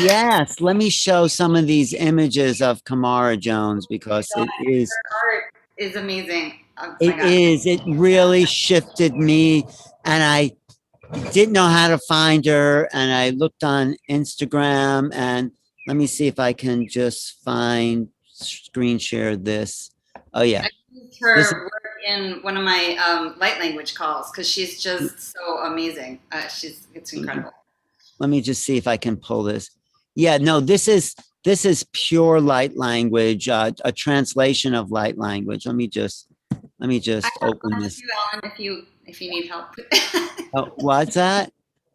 yes. Let me show some of these images of Kamara Jones, because it is. Her art is amazing. Oh my It God. is. It really shifted me, and I didn't know how to find her, and I looked on Instagram, and let me see if I can just screen share this. Oh yeah. I used her This- work in one of my light language calls because she's just so amazing. It's incredible. Let me just see if I can pull this. Yeah, no, this is pure light language, a translation of light language. Let me just I have a open bunch this. too, Alan, if you need help. Oh, what's that?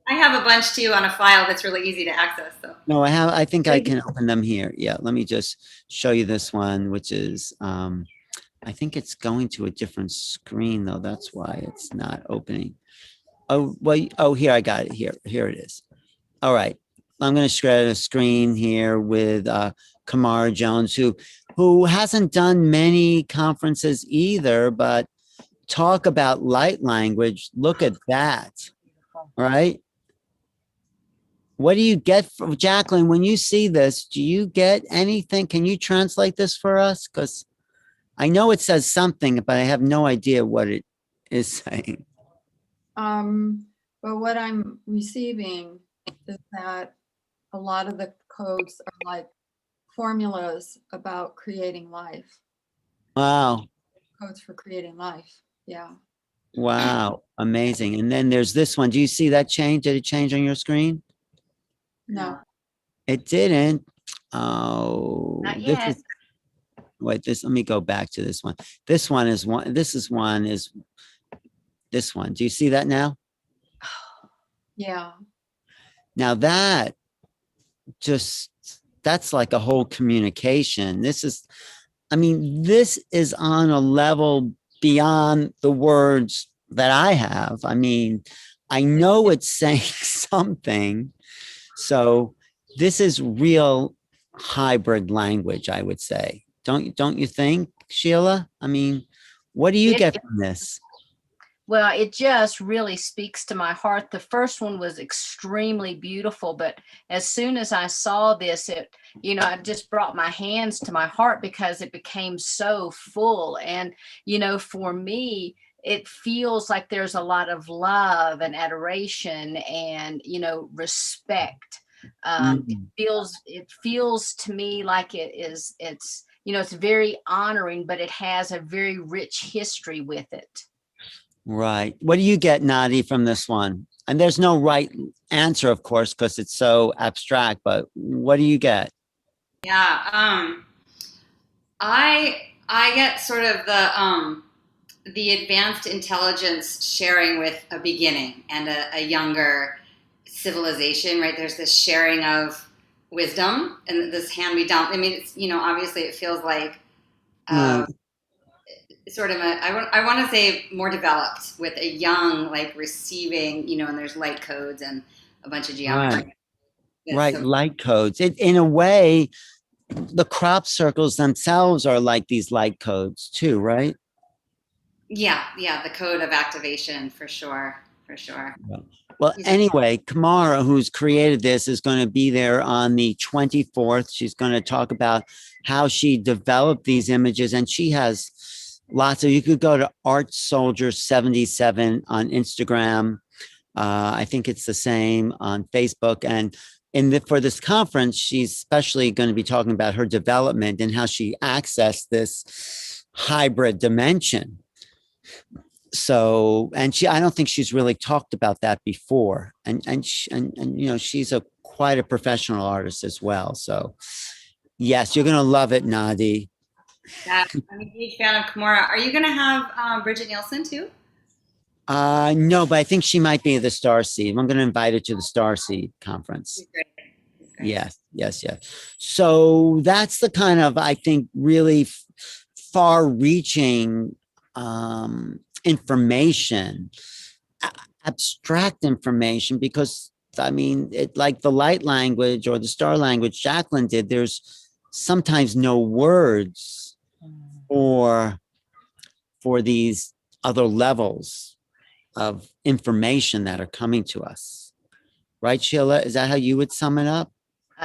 I have a bunch too on a file that's really easy to access. So No, I think I can open them here. Yeah, let me just show you this one, which is, I think it's going to a different screen though. That's why it's not opening. Oh, well, oh, here, I got it here. Here it is. All right. I'm going to share a screen here with Kamara Jones, who hasn't done many conferences either, but talk about light language. Look at that. All right. What do you get from Jacqueline when you see this? Do you get anything? Can you translate this for us? Because I know it says something, but I have no idea what it is saying. But what I'm receiving is that a lot of the codes are like formulas about creating life, Wow. codes for creating life. Yeah. Wow. Amazing. And then there's this one. Do you see that change? Did it change on your screen? No. It didn't. Oh, Not this yet. is, wait, let me go back to this one. This one is this one. Do you see that now? Yeah. Now that's like a whole communication. This is on a level beyond the words that I have. I mean, I know it's saying something. So this is real hybrid language, I would say. Don't you think, Sheila? I mean, what do you get from this? Well, it just really speaks to my heart. The first one was extremely beautiful, but as soon as I saw this, I just brought my hands to my heart because it became so full. And, for me, it feels like there's a lot of love and adoration and, respect. It feels to me like it's very honoring, but it has a very rich history with it. Right. What do you get, Nadi, from this one? And there's no right answer, of course, because it's so abstract, but what do you get? Yeah, I get sort of the advanced intelligence sharing with a beginning and a younger civilization, right? There's this sharing of wisdom and this hand me down. I mean, it's, obviously it feels like Right. sort of I want to say more developed with a young, like receiving, and there's light codes and a bunch of Right. geometry. Right. So, Light codes. In a way, the crop circles themselves are like these light codes too, right? yeah, the code of activation for sure, for sure. Well, These are- anyway, Kamara, who's created this, is going to be there on the 24th. She's going to talk about how she developed these images, and she has lots of. You could go to Art Soldier 77 on Instagram. I think it's the same on Facebook. And for this conference, she's especially going to be talking about her development and how she accessed this hybrid dimension. So, and I don't think she's really talked about that before. And she's quite a professional artist as well. So, yes, you're going to love it, Nadi. Yeah, I'm a huge fan of Kimura. Are you going to have Bridget Nielsen too? No, but I think she might be the Starseed. I'm going to invite her to the Starseed conference. She's great. Yes. So that's the kind of, I think, really far-reaching information, abstract information, because I mean, like the light language or the star language Jacqueline did, there's sometimes no words for these other levels of information that are coming to us. Right, Sheila? Is that how you would sum it up?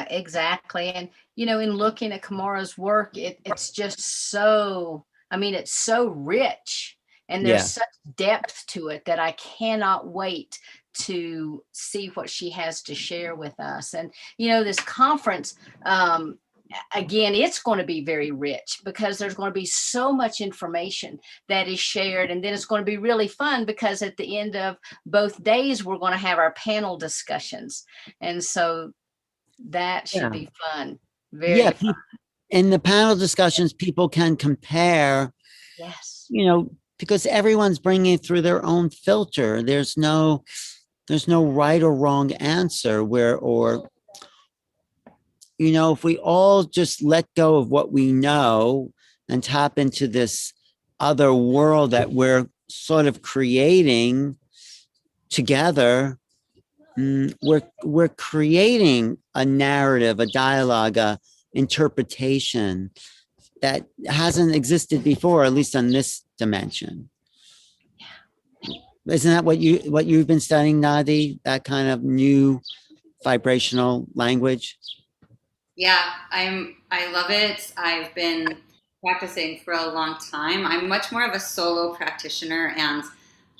Exactly. And, in looking at Kamara's work, it's just so, it's so rich and there's such depth to it that I cannot wait to see what she has to share with us. And, this conference, again, it's going to be very rich because there's going to be so much information that is shared. And then it's going to be really fun because at the end of both days, we're going to have our panel discussions. And so that should be fun. Very fun. In the panel discussions, people can compare, yes, because everyone's bringing it through their own filter. There's no right or wrong answer if we all just let go of what we know and tap into this other world that we're sort of creating together, we're creating a narrative, a dialogue, a interpretation that hasn't existed before, at least on this dimension. Isn't that what you've been studying, Nadi? That kind of new vibrational language? Yeah, I love it. I've been practicing for a long time. I'm much more of a solo practitioner, and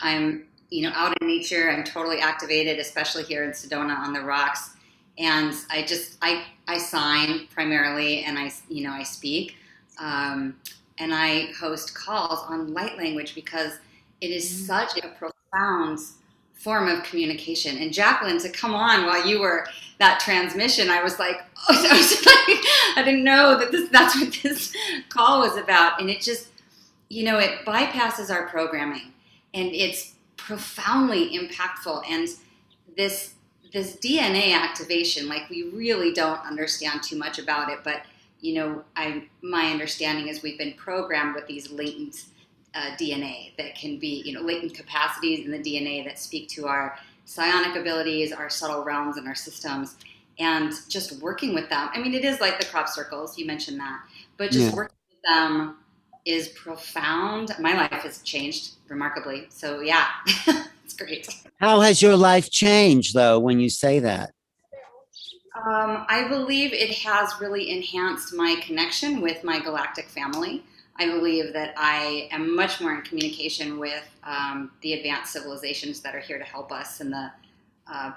I'm out in nature. I'm totally activated, especially here in Sedona on the rocks. And I sign primarily, and I speak, and I host calls on light language because it is such a profound form of communication. And Jacqueline, to come on while you were that transmission, I was like, I didn't know that's what this call was about. And it just, it bypasses our programming, and it's profoundly impactful. And this DNA activation, like, we really don't understand too much about it, but my understanding is we've been programmed with these latent DNA that can be, latent capacities in the DNA that speak to our psionic abilities, our subtle realms, and our systems. And just working with them, I mean, it is like the crop circles, you mentioned that, but just working with them is profound. My life has changed remarkably. So yeah, it's great. How has your life changed, though, when you say that? I believe it has really enhanced my connection with my galactic family. I believe that I am much more in communication with the advanced civilizations that are here to help us, and the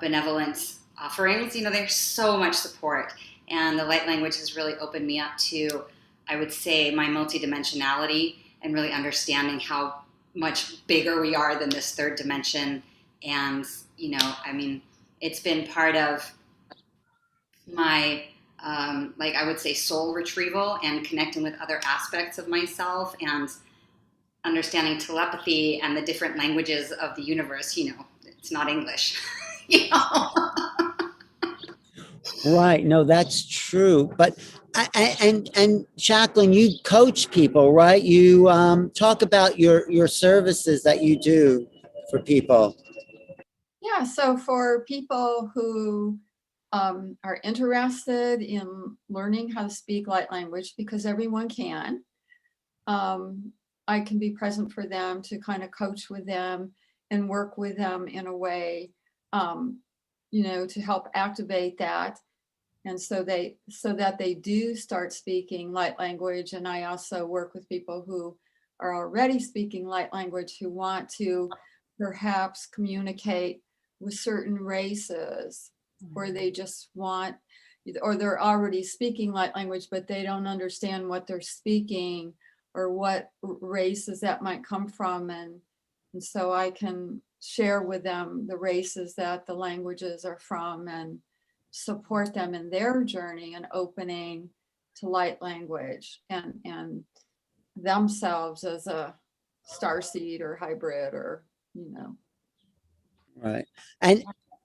benevolent offerings. There's so much support, and the light language has really opened me up to, I would say, my multidimensionality, and really understanding how much bigger we are than this third dimension. And I mean, it's been part of my, like I would say, soul retrieval and connecting with other aspects of myself and understanding telepathy and the different languages of the universe. It's not English. you know? Right. No, that's true. But and Jacqueline, you coach people, right? You talk about your services that you do for people. Yeah, so for people who are interested in learning how to speak light language, because everyone can, I can be present for them to kind of coach with them and work with them in a way, to help activate that. And so that they do start speaking light language. And I also work with people who are already speaking light language who want to perhaps communicate with certain races, where they just want, or they're already speaking light language, but they don't understand what they're speaking or what races that might come from. And so I can share with them the races that the languages are from and support them in their journey and opening to light language and themselves as a starseed or hybrid or. Right.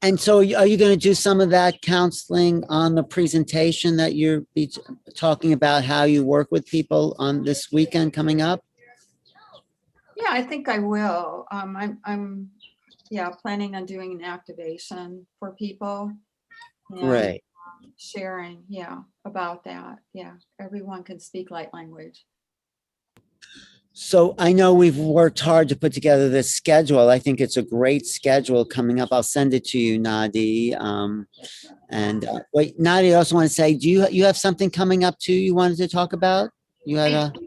And so are you going to do some of that counseling on the presentation that you're talking about how you work with people on this weekend coming up? Yeah, I think I will. I'm planning on doing an activation for people. Great. Sharing, about that. Yeah, everyone can speak light language. So I know we've worked hard to put together this schedule. I think it's a great schedule coming up. I'll send it to you, Nadi. Wait, Nadi, I also want to say, do you have something coming up too you wanted to talk about? You had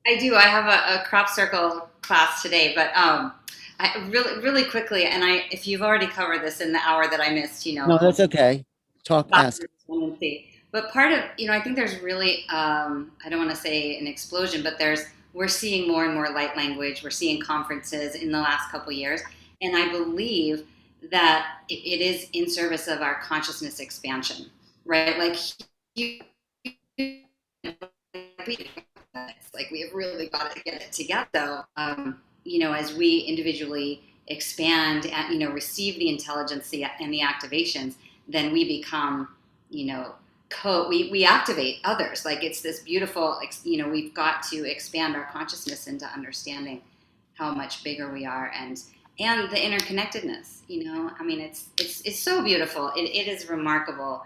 I do. I have a crop circle class today, but I really, really quickly, and if you've already covered this in the hour that I missed, No, that's okay. Ask. But part of, I think there's really, I don't want to say an explosion, but we're seeing more and more light language. We're seeing conferences in the last couple of years. And I believe that it is in service of our consciousness expansion, right? Like we have really got to get it together. So, as we individually expand and, receive the intelligence and the activations, then we become, we activate others. Like it's this beautiful, we've got to expand our consciousness into understanding how much bigger we are and the interconnectedness, I mean, it's so beautiful. It is remarkable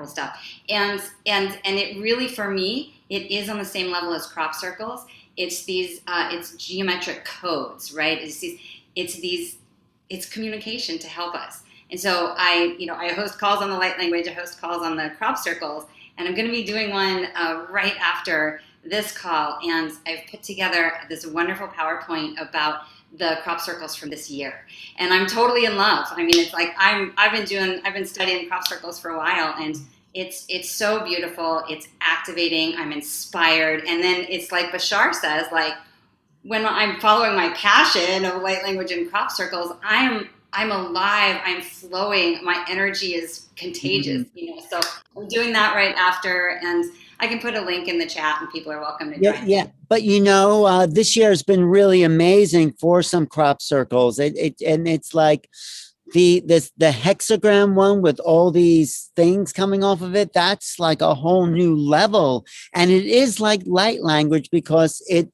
stuff. And it really, for me, it is on the same level as crop circles. It's these, it's geometric codes, right? It's communication to help us. And so I host calls on the light language, I host calls on the crop circles, and I'm going to be doing one right after this call. And I've put together this wonderful PowerPoint about the crop circles from this year. And I'm totally in love. I mean, it's like I've been studying crop circles for a while, and it's so beautiful. It's activating. I'm inspired. And then it's like Bashar says, like when I'm following my passion of light language and crop circles, I'm alive, I'm flowing, my energy is contagious, so I'm doing that right after, and I can put a link in the chat and people are welcome to join. Yeah, but this year has been really amazing for some crop circles. And it's like the hexagram one with all these things coming off of it, that's like a whole new level. And it is like light language because it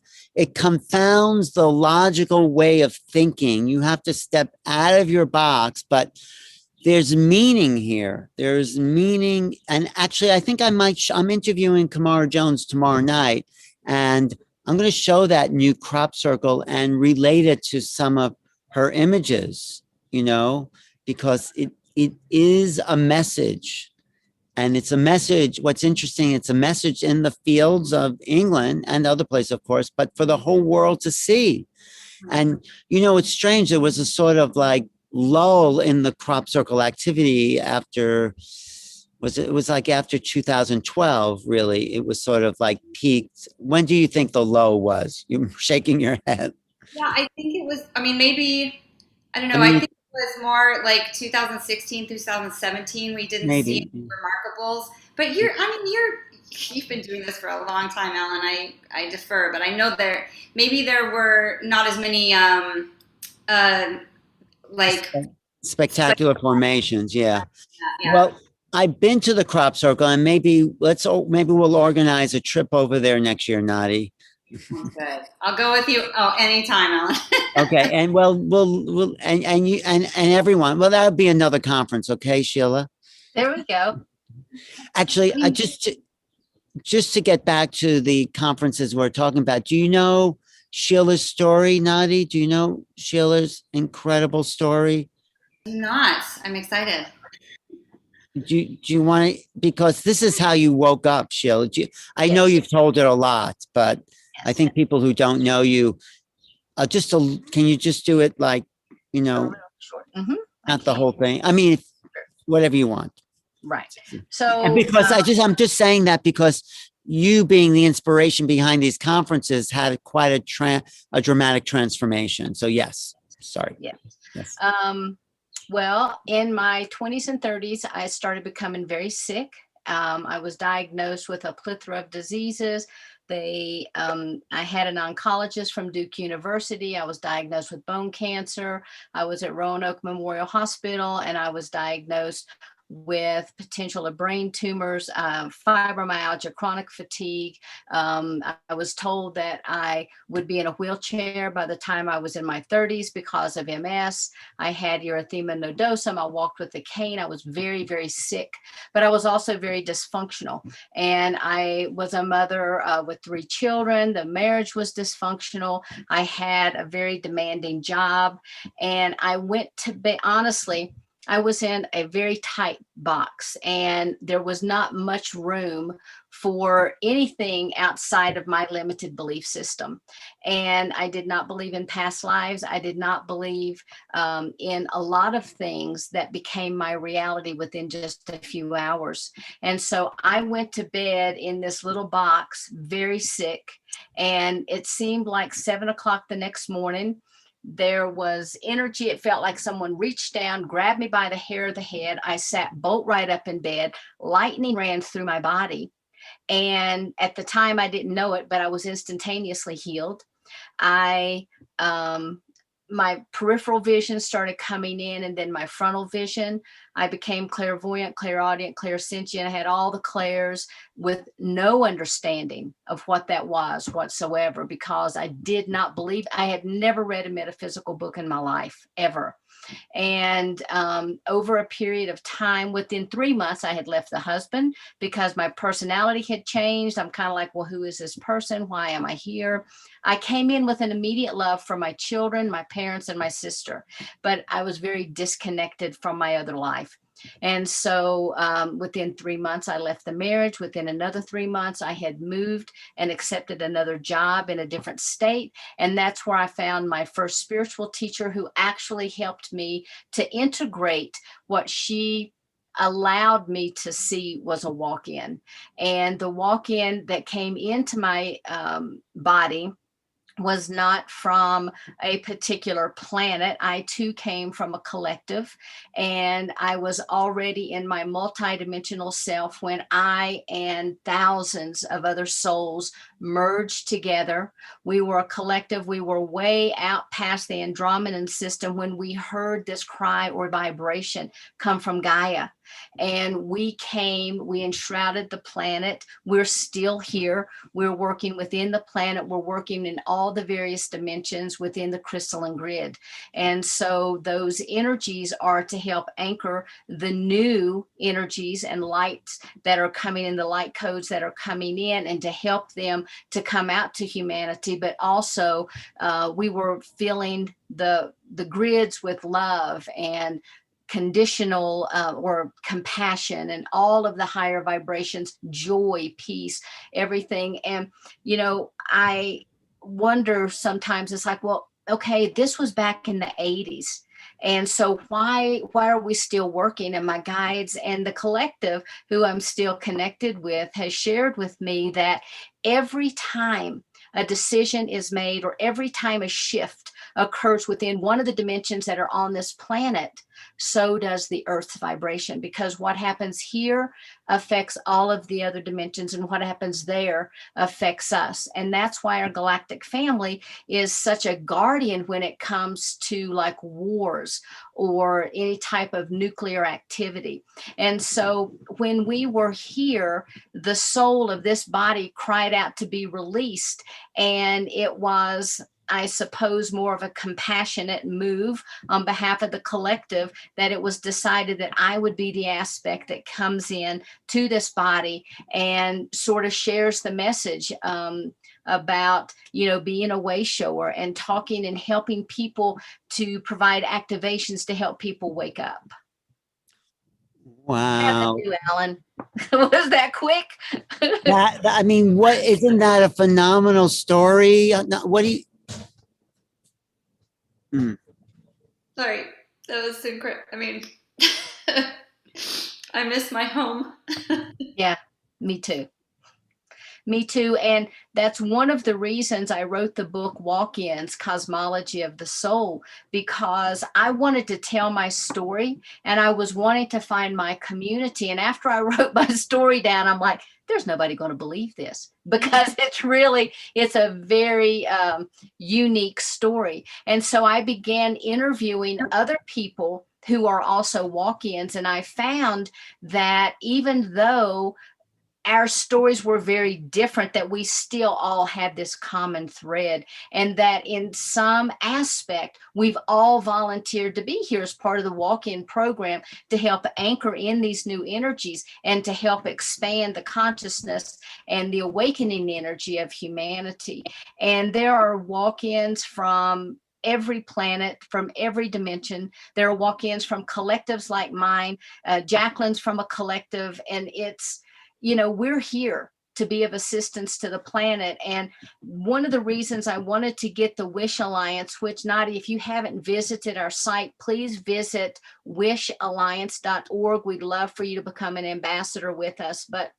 confounds the logical way of thinking. You have to step out of your box, but there's meaning here. There's meaning. And actually, I think I'm interviewing Kamara Jones tomorrow night, and I'm going to show that new crop circle and relate it to some of her images, because it is a message. And it's a message. What's interesting, it's a message in the fields of England and other places, of course, but for the whole world to see. And, it's strange. There was a sort of like lull in the crop circle activity after 2012, really. It was sort of like peaked. When do you think the low was? You're shaking your head. Yeah, I think it was, maybe, I don't know. I mean, I think was more like 2016 through 2017. We didn't see Maybe. any remarkables. But you've been doing this for a long time, Alan. I defer, but I know maybe there were not as many like Spectacular formations. Yeah. yeah. Well, I've been to the crop circle, and maybe we'll organize a trip over there next year, Nadi. Good. I'll go with you. Oh, anytime, Alan. Okay, and we'll and you and everyone. Well, that would be another conference, okay, Sheila. There we go. Actually, I just to get back to the conferences we're talking about. Do you know Sheila's story, Nadi? Do you know Sheila's incredible story? Not. I'm excited. Do you want to, because this is how you woke up, Sheila. I know you've told it a lot, but I think people who don't know you, can you just do it like, Short. not the whole thing? I mean, whatever you want. Right. So, and because I'm just saying that because you being the inspiration behind these conferences had quite a dramatic transformation. So yes, sorry. Yeah. Yes. Well, in my 20s and 30s, I started becoming very sick. I was diagnosed with a plethora of diseases. I had an oncologist from Duke University. I was diagnosed with bone cancer. I was at Roanoke Memorial Hospital, and I was diagnosed with potential of brain tumors, fibromyalgia, chronic fatigue. I was told that I would be in a wheelchair by the time I was in my 30s because of MS. I had erythema nodosum. I walked with a cane. I was very, very sick, but I was also very dysfunctional. And I was a mother with 3 children. The marriage was dysfunctional. I had a very demanding job. And I went to bed, honestly, I was in a very tight box, and there was not much room for anything outside of my limited belief system. And I did not believe in past lives. I did not believe in a lot of things that became my reality within just a few hours. And so I went to bed in this little box, very sick, and it seemed like 7 o'clock the next morning. There was energy. It felt like someone reached down, grabbed me by the hair of the head. I sat bolt right up in bed. Lightning ran through my body. And at the time, I didn't know it, but I was instantaneously healed. My peripheral vision started coming in, and then my frontal vision. I became clairvoyant, clairaudient, clairsentient. I had all the clairs with no understanding of what that was whatsoever, because I did not believe. I had never read a metaphysical book in my life, ever. And over a period of time, within 3 months, I had left the husband because my personality had changed. I'm kind of like, well, who is this person? Why am I here? I came in with an immediate love for my children, my parents, and my sister, but I was very disconnected from my other life. And so within 3 months, I left the marriage. Within another 3 months, I had moved and accepted another job in a different state. And that's where I found my first spiritual teacher, who actually helped me to integrate what she allowed me to see was a walk-in. And the walk-in that came into my body was not from a particular planet. I too came from a collective, and I was already in my multidimensional self when I and thousands of other souls merged together. We were a collective. We were way out past the Andromedan system when we heard this cry or vibration come from Gaia. And we enshrouded the planet. We're still here. We're working within the planet. We're working in all the various dimensions within the crystalline grid. And so those energies are to help anchor the new energies and lights that are coming in, the light codes that are coming in, and to help them to come out to humanity. But also we were filling the grids with love and conditional or compassion and all of the higher vibrations, joy, peace, everything. And, I wonder sometimes, it's like, well, okay, this was back in the 80s. And so why are we still working? And my guides and the collective who I'm still connected with has shared with me that every time a decision is made, or every time a shift occurs within one of the dimensions that are on this planet, so does the Earth's vibration, because what happens here affects all of the other dimensions, and what happens there affects us. And that's why our galactic family is such a guardian when it comes to like wars or any type of nuclear activity. And so when we were here, the soul of this body cried out to be released, and it was, I suppose, more of a compassionate move on behalf of the collective, that it was decided that I would be the aspect that comes in to this body and sort of shares the message about, you know, being a way shower and talking and helping people to provide activations to help people wake up. Wow. You, Alan. Was that quick? I mean, what, isn't that a phenomenal story? What do you? Sorry, that was incredible. I mean, I miss my home. Yeah, me too. Me too. And that's one of the reasons I wrote the book Walk-ins, Cosmology of the Soul, because I wanted to tell my story and I was wanting to find my community. And after I wrote my story down, I'm like, there's nobody going to believe this, because it's a very unique story. And so I began interviewing other people who are also walk-ins. And I found that even though our stories were very different, that we still all had this common thread, and that in some aspect, we've all volunteered to be here as part of the walk-in program to help anchor in these new energies and to help expand the consciousness and the awakening energy of humanity. And there are walk-ins from every planet, from every dimension. There are walk-ins from collectives like mine. Jacqueline's from a collective, and it's, you know, we're here to be of assistance to the planet. And one of the reasons I wanted to get the Wish Alliance, which, Nadi, if you haven't visited our site, please visit wishalliance.org. We'd love for you to become an ambassador with us. But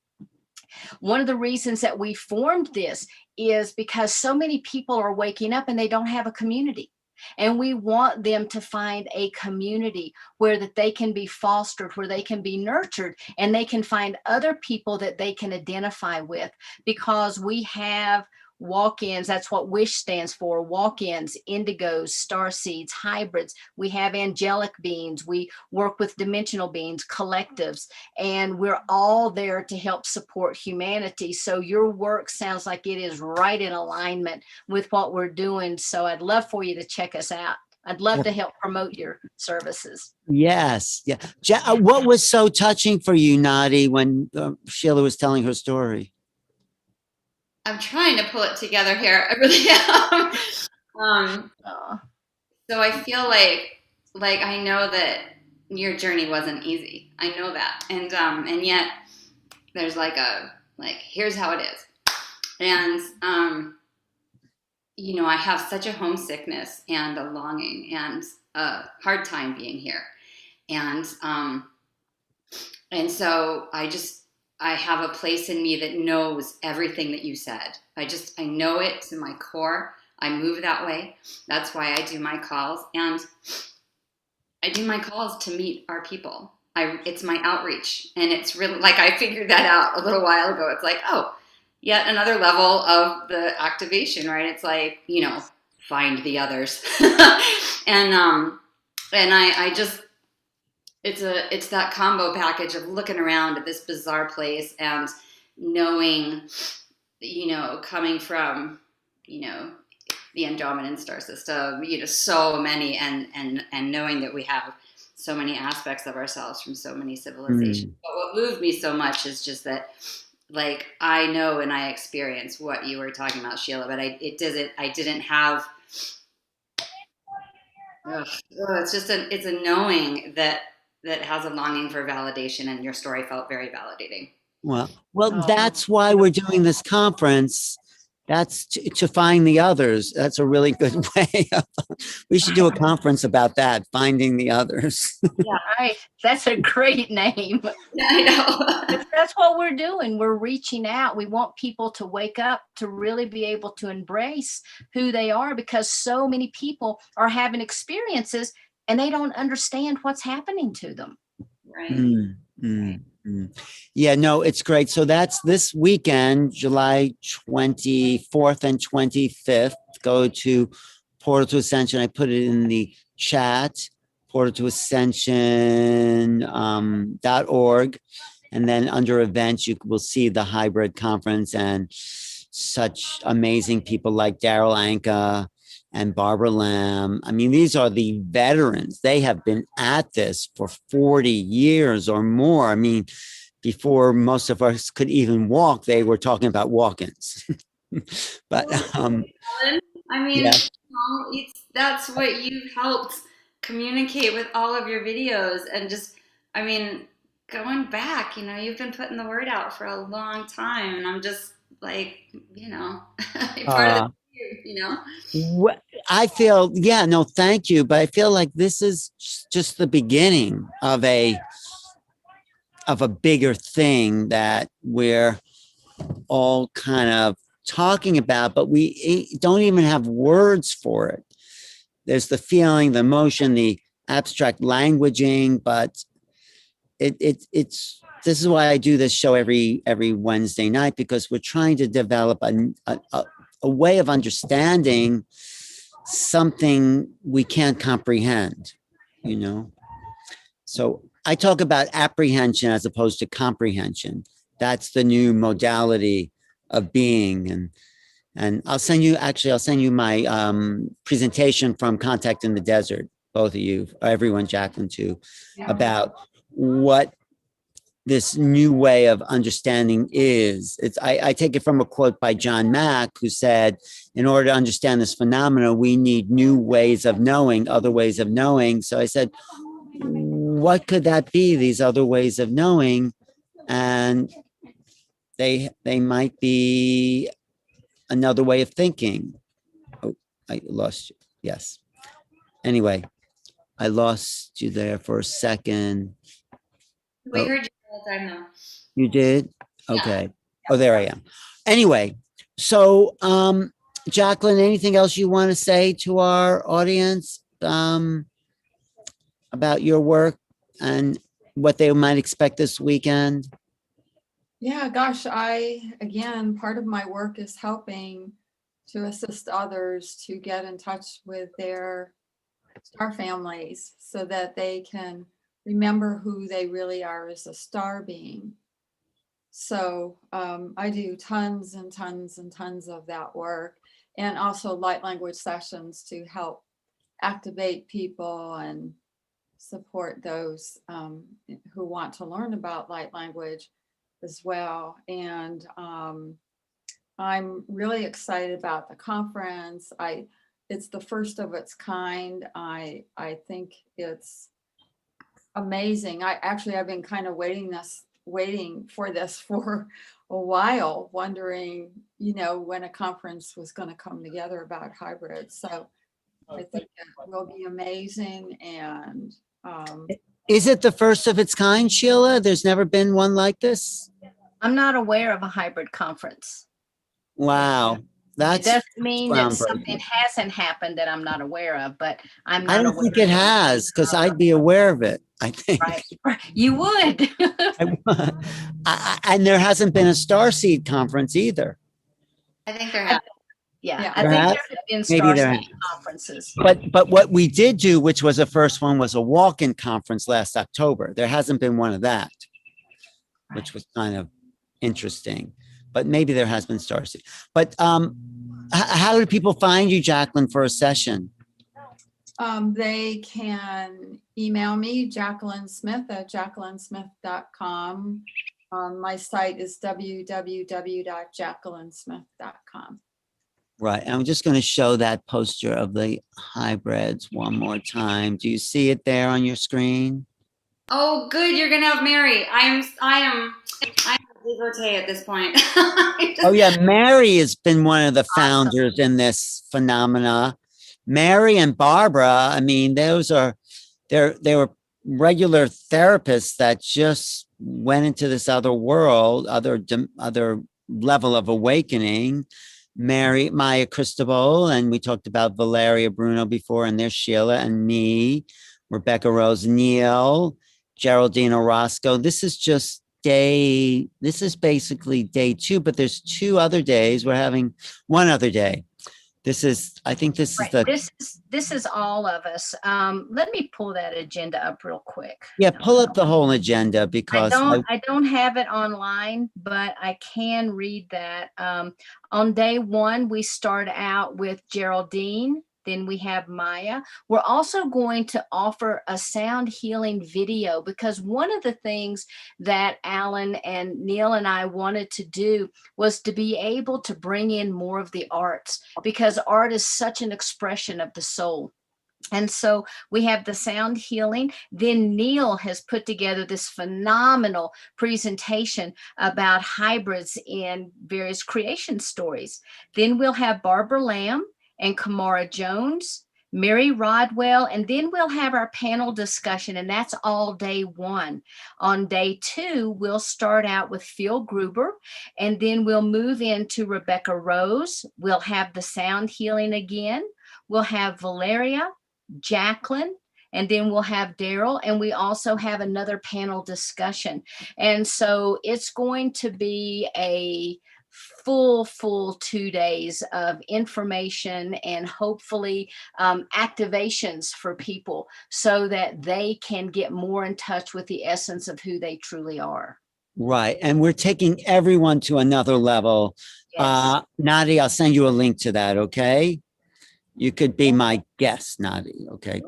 one of the reasons that we formed this is because so many people are waking up and they don't have a community. And we want them to find a community where that they can be fostered, where they can be nurtured, and they can find other people that they can identify with, because we have walk-ins. That's what WISH stands for: walk-ins, indigos, starseeds, hybrids. We have angelic beings. We work with dimensional beings, collectives, and we're all there to help support humanity. So your work sounds like it is right in alignment with what we're doing. So I'd love for you to check us out. I'd love to help promote your services. Yes. Yeah. What was so touching for you, Nadi, when Sheila was telling her story? I'm trying to pull it together here. I really am. So I feel like I know that your journey wasn't easy. I know that, and yet there's here's how it is, and you know, I have such a homesickness and a longing and a hard time being here, and so I have a place in me that knows everything that you said. I know it to my core. I move that way. That's why I do my calls. And I do my calls to meet our people. It's my outreach. And it's really like, I figured that out a little while ago. It's like, oh, yet another level of the activation, right? It's like, you know, find the others. and I just, it's that combo package of looking around at this bizarre place and knowing, you know, coming from, you know, the Andromedan star system, you know, so many, and knowing that we have so many aspects of ourselves from so many civilizations. But what moved me so much is just that, like, I know and I experience what you were talking about, Sheila, but I didn't have. It's a knowing that has a longing for validation, and your story felt very validating. Well, that's why we're doing this conference, That's to find the others. That's a really good way. We should do a conference about that, finding the others. Right. That's a great name. I know. That's what we're doing. We're reaching out. We want people to wake up, to really be able to embrace who they are, because so many people are having experiences and they don't understand what's happening to them. Right. Yeah, no, it's great. So that's this weekend, July 24th and 25th. Go to Portal to Ascension. I put it in the chat, portaltoascension.org. And then under events, you will see the hybrid conference and such amazing people like Darryl Anka and Barbara Lamb. I mean, these are the veterans. They have been at this for 40 years or more. I mean, before most of us could even walk, they were talking about walk-ins. But I mean, yeah. That's what you've helped communicate with all of your videos, and just, I mean, going back, you've been putting the word out for a long time, and I'm just like, part of the I feel, yeah, no, thank you. But I feel like this is just the beginning of a bigger thing that we're all kind of talking about, but we don't even have words for it. There's the feeling, the emotion, the abstract languaging, but it's this is why I do this show every Wednesday night, because we're trying to develop a way of understanding something we can't comprehend, So I talk about apprehension as opposed to comprehension. That's the new modality of being. And I'll send you my presentation from Contact in the Desert, both of you, everyone, Jacqueline too, about what this new way of understanding is. I take it from a quote by John Mack, who said, in order to understand this phenomena, we need new ways of knowing, other ways of knowing. So I said, what could that be, these other ways of knowing? And they might be another way of thinking. Oh, I lost you. Yes. Anyway, I lost you there for a second. We heard you all the time now. You did? Okay. Yeah. Oh, there I am. Anyway, so Jacqueline, anything else you want to say to our audience about your work and what they might expect this weekend? Yeah, gosh, again, part of my work is helping to assist others to get in touch with their star families so that they can remember who they really are as a star being. So I do tons and tons and tons of that work, and also light language sessions to help activate people and support those who want to learn about light language as well. And I'm really excited about the conference. It's the first of its kind. I think it's amazing. I've been kind of waiting for this for a while, wondering, when a conference was going to come together about hybrids. So I think it will be amazing. And is it the first of its kind, Sheila? There's never been one like this? I'm not aware of a hybrid conference. Wow. That doesn't mean that something hasn't happened that I'm not aware of, but I don't think it has, because I'd be aware of it, I think. Right. You would. And there hasn't been a Starseed conference either. I think there has. Yeah, I think there have been Starseed conferences. But what we did do, which was the first one, was a walk-in conference last October. There hasn't been one of that, which was kind of interesting. But maybe there has been Starseed. But how do people find you, Jacqueline, for a session? They can email me, Jacqueline Smith at jacquelinesmith.com. My site is www.jacquelinesmith.com. Right. And I'm just going to show that poster of the hybrids one more time. Do you see it there on your screen? Oh, good. You're going to have Mary. I am I'm a devotee at this point. Oh yeah, Mary has been one of the Awesome. founders in this phenomena. Mary and Barbara, I mean, they were regular therapists that just went into this other world, other level of awakening. Mary, Maya Cristobal, and we talked about Valeria Bruno before, and there's Sheila and me, Rebecca Rose Neal, Geraldine Orozco. This is basically day 2, but there's 2 other days. We're having one other day. I think this is Right. the, This is all of us. Let me pull that agenda up real quick. yeah, pull up the whole agenda because I don't have it online, but I can read that. On day 1, we start out with Geraldine. Then we have Maya. We're also going to offer a sound healing video because one of the things that Alan and Neil and I wanted to do was to be able to bring in more of the arts because art is such an expression of the soul. And so we have the sound healing. Then Neil has put together this phenomenal presentation about hybrids in various creation stories. Then we'll have Barbara Lamb and Kamara Jones, Mary Rodwell, and then we'll have our panel discussion, and that's all day 1. On day 2, we'll start out with Phil Gruber, and then we'll move into Rebecca Rose. We'll have the sound healing again. We'll have Valeria, Jacqueline, and then we'll have Darryl, and we also have another panel discussion. And so it's going to be a full 2 days of information and hopefully activations for people so that they can get more in touch with the essence of who they truly are. right. And we're taking everyone to another level. Yes. Nadi, I'll send you a link to that. Okay. You could be my guest, Nadi. Okay.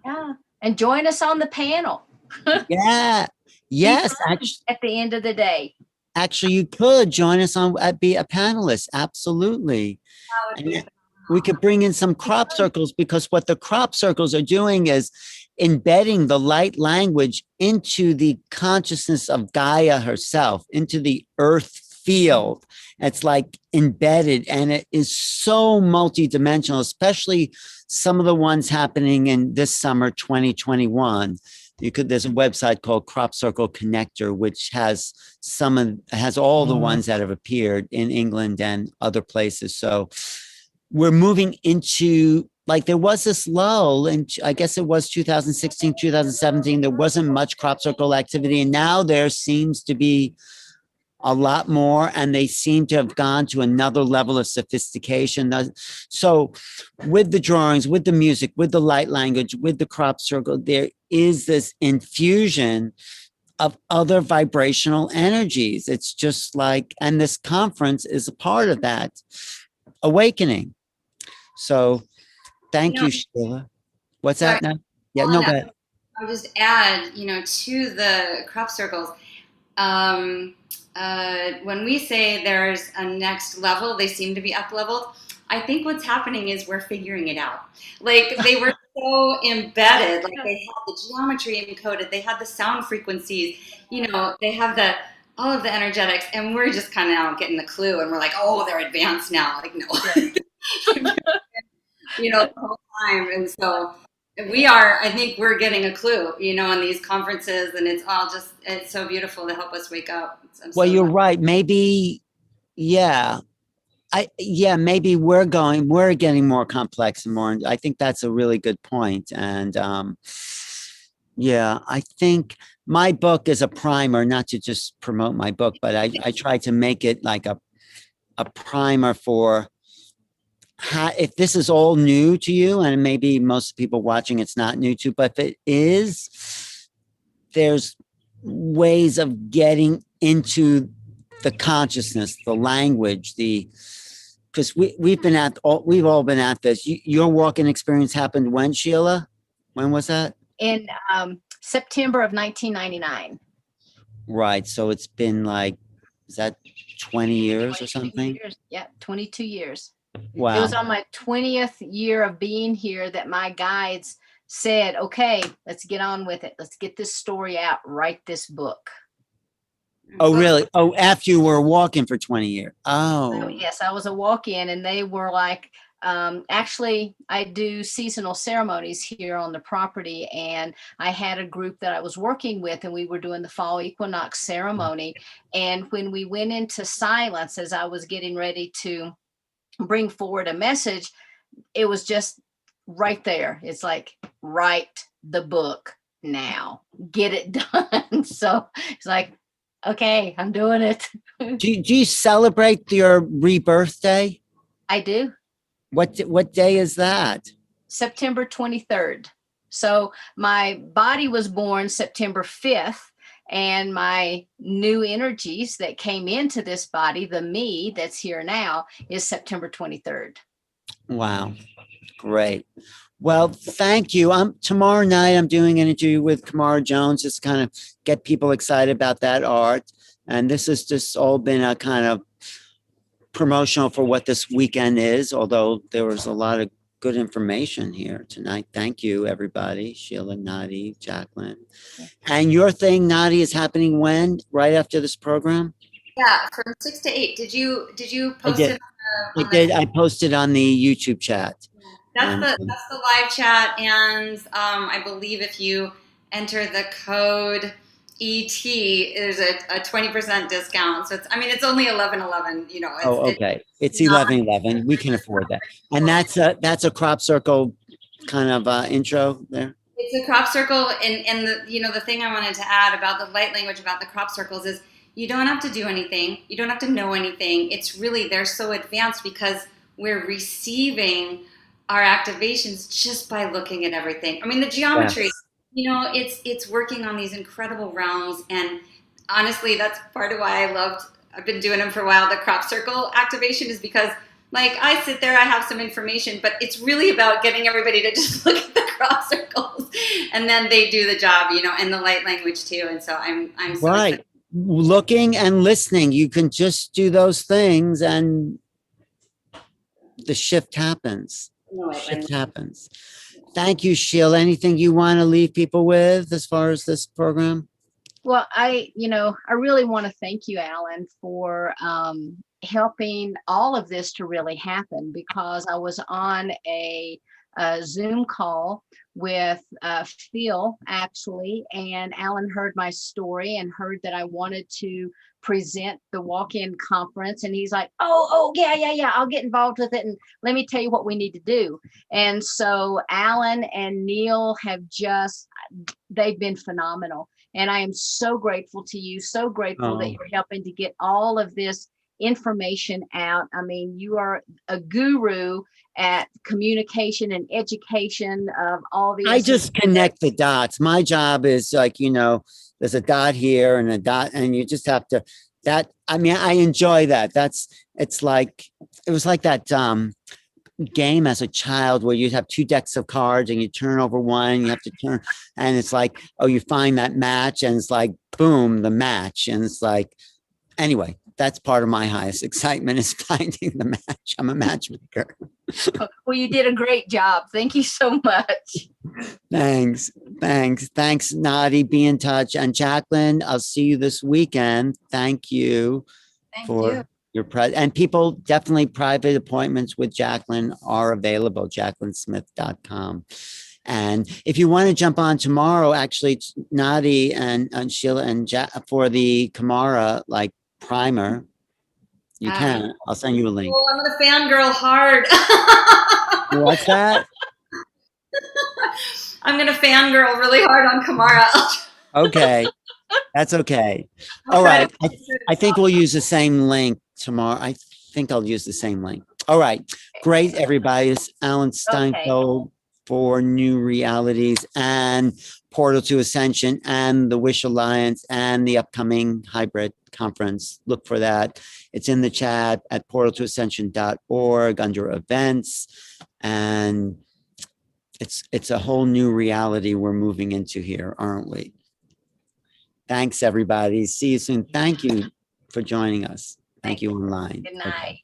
Yeah. And join us on the panel. Yeah. Yes. At the end of the day. Actually, you could join us be a panelist. Absolutely. And we could bring in some crop circles because what the crop circles are doing is embedding the light language into the consciousness of Gaia herself, into the earth field. It's like embedded, and it is so multidimensional, especially some of the ones happening in this summer 2021. There's a website called Crop Circle Connector, which has all the ones that have appeared in England and other places. So we're moving into, like, there was this lull, and I guess it was 2016, 2017. There wasn't much crop circle activity, and now there seems to be a lot more, and they seem to have gone to another level of sophistication. So with the drawings, with the music, with the light language, with the crop circle, there is this infusion of other vibrational energies. It's just like, and this conference is a part of that awakening. So thank you, Sheila. What's that now? Yeah, no, go ahead. I'll just add, to the crop circles, when we say there's a next level, they seem to be up leveled. I think what's happening is we're figuring it out. Like, they were so embedded, like they had the geometry encoded, they had the sound frequencies, they have all of the energetics, and we're just kind of now getting the clue, and we're like, oh, they're advanced now. Like, no, the whole time. And so I think we're getting a clue, on these conferences, and it's so beautiful to help us wake up. Well, you're right. Maybe, yeah. Maybe we're getting more complex and more, I think that's a really good point. And I think my book is a primer, not to just promote my book, but I try to make it like a primer for if this is all new to you, and maybe most people watching it's not new to, but if it is, there's ways of getting into the consciousness, the language, because we've all been at this. Your walking experience happened when, Sheila? When was that? In September of 1999. Right. So it's been like, is that 20 years or something? Years. Yeah, 22 years. Wow. It was on my 20th year of being here that my guides said, okay, let's get on with it. Let's get this story out, write this book. Oh, really? Oh, after you were walking for 20 years. Oh, Yes, I was a walk-in, and they were like, actually, I do seasonal ceremonies here on the property, and I had a group that I was working with, and we were doing the fall equinox ceremony. And when we went into silence, as I was getting ready to bring forward a message, it was just right there. It's like, write the book now, get it done. So it's like, okay, I'm doing it. do you celebrate your rebirth day? I do. What day is that? September 23rd. So my body was born September 5th, and my new energies that came into this body, the me that's here now, is September 23rd. Wow. Great. Well, thank you. Tomorrow night I'm doing an interview with Kamara Jones, just kind of get people excited about that art. And this has just all been a kind of promotional for what this weekend is, although there was a lot of good information here tonight. Thank you, everybody. Sheila, Nadi, Jacqueline. And your thing, Nadi, is happening when? Right after this program? Yeah, from 6 to 8. Did you post did. it I did. I posted on the YouTube chat. That's the live chat, and I believe if you enter the code ET, there's a 20% discount. So it's only 11.11. You know. Okay. It's 11.11. We can afford that. And that's a crop circle kind of intro there. It's a crop circle, and the thing I wanted to add about the light language about the crop circles is you don't have to do anything. You don't have to know anything. It's really, they're so advanced because we're receiving our activations just by looking at everything. I mean, the geometry, yes. It's working on these incredible realms. And honestly, that's part of why I've been doing them for a while. The crop circle activation is because, like, I sit there, I have some information, but it's really about getting everybody to just look at the crop circles, and then they do the job, and the light language too. And so I'm so right. excited. Looking and listening, you can just do those things and the shift happens. Thank you, Sheila. Anything you want to leave people with as far as this program? Well, I really want to thank you, Alan, for helping all of this to really happen, because I was on a Zoom call with Phil, actually, and Alan heard my story and heard that I wanted to present the walk-in conference, and he's like, oh yeah, I'll get involved with it, and let me tell you what we need to do. And so Alan and Neil they've been phenomenal, and I am so grateful to you, so grateful that you're helping to get all of this information out. I mean, you are a guru at communication and education of all these. I just connect the dots. My job is like, there's a dot here and a dot, and you just have to, I enjoy that. It was like that game as a child where you have two decks of cards and you turn over one, you have to turn, and it's like, you find that match, and it's like, boom, the match. And it's like, anyway, that's part of my highest excitement, is finding the match. I'm a matchmaker. Well, you did a great job. Thank you so much. Thanks, Nadi. Be in touch. And Jacqueline, I'll see you this weekend. Thank you for your presence. And people, definitely private appointments with Jacqueline are available, jacquelinesmith.com. And if you want to jump on tomorrow, actually, it's Nadi and Sheila and for the Kamara, primer, you can. I'll send you a link. Oh, I'm gonna fangirl hard. What's that? I'm gonna fangirl really hard on Kamara. Okay, that's okay. All right, I think we'll use the same link tomorrow. I think I'll use the same link. All right, great, everybody. It's Alan Steinfeld for New Realities and Portal to Ascension and the Wish Alliance and the upcoming hybrid conference. Look for that. It's in the chat at portaltoascension.org under events. And it's a whole new reality we're moving into here, aren't we? Thanks, everybody. See you soon. Thank you for joining us. Thank you online. Good night. Okay.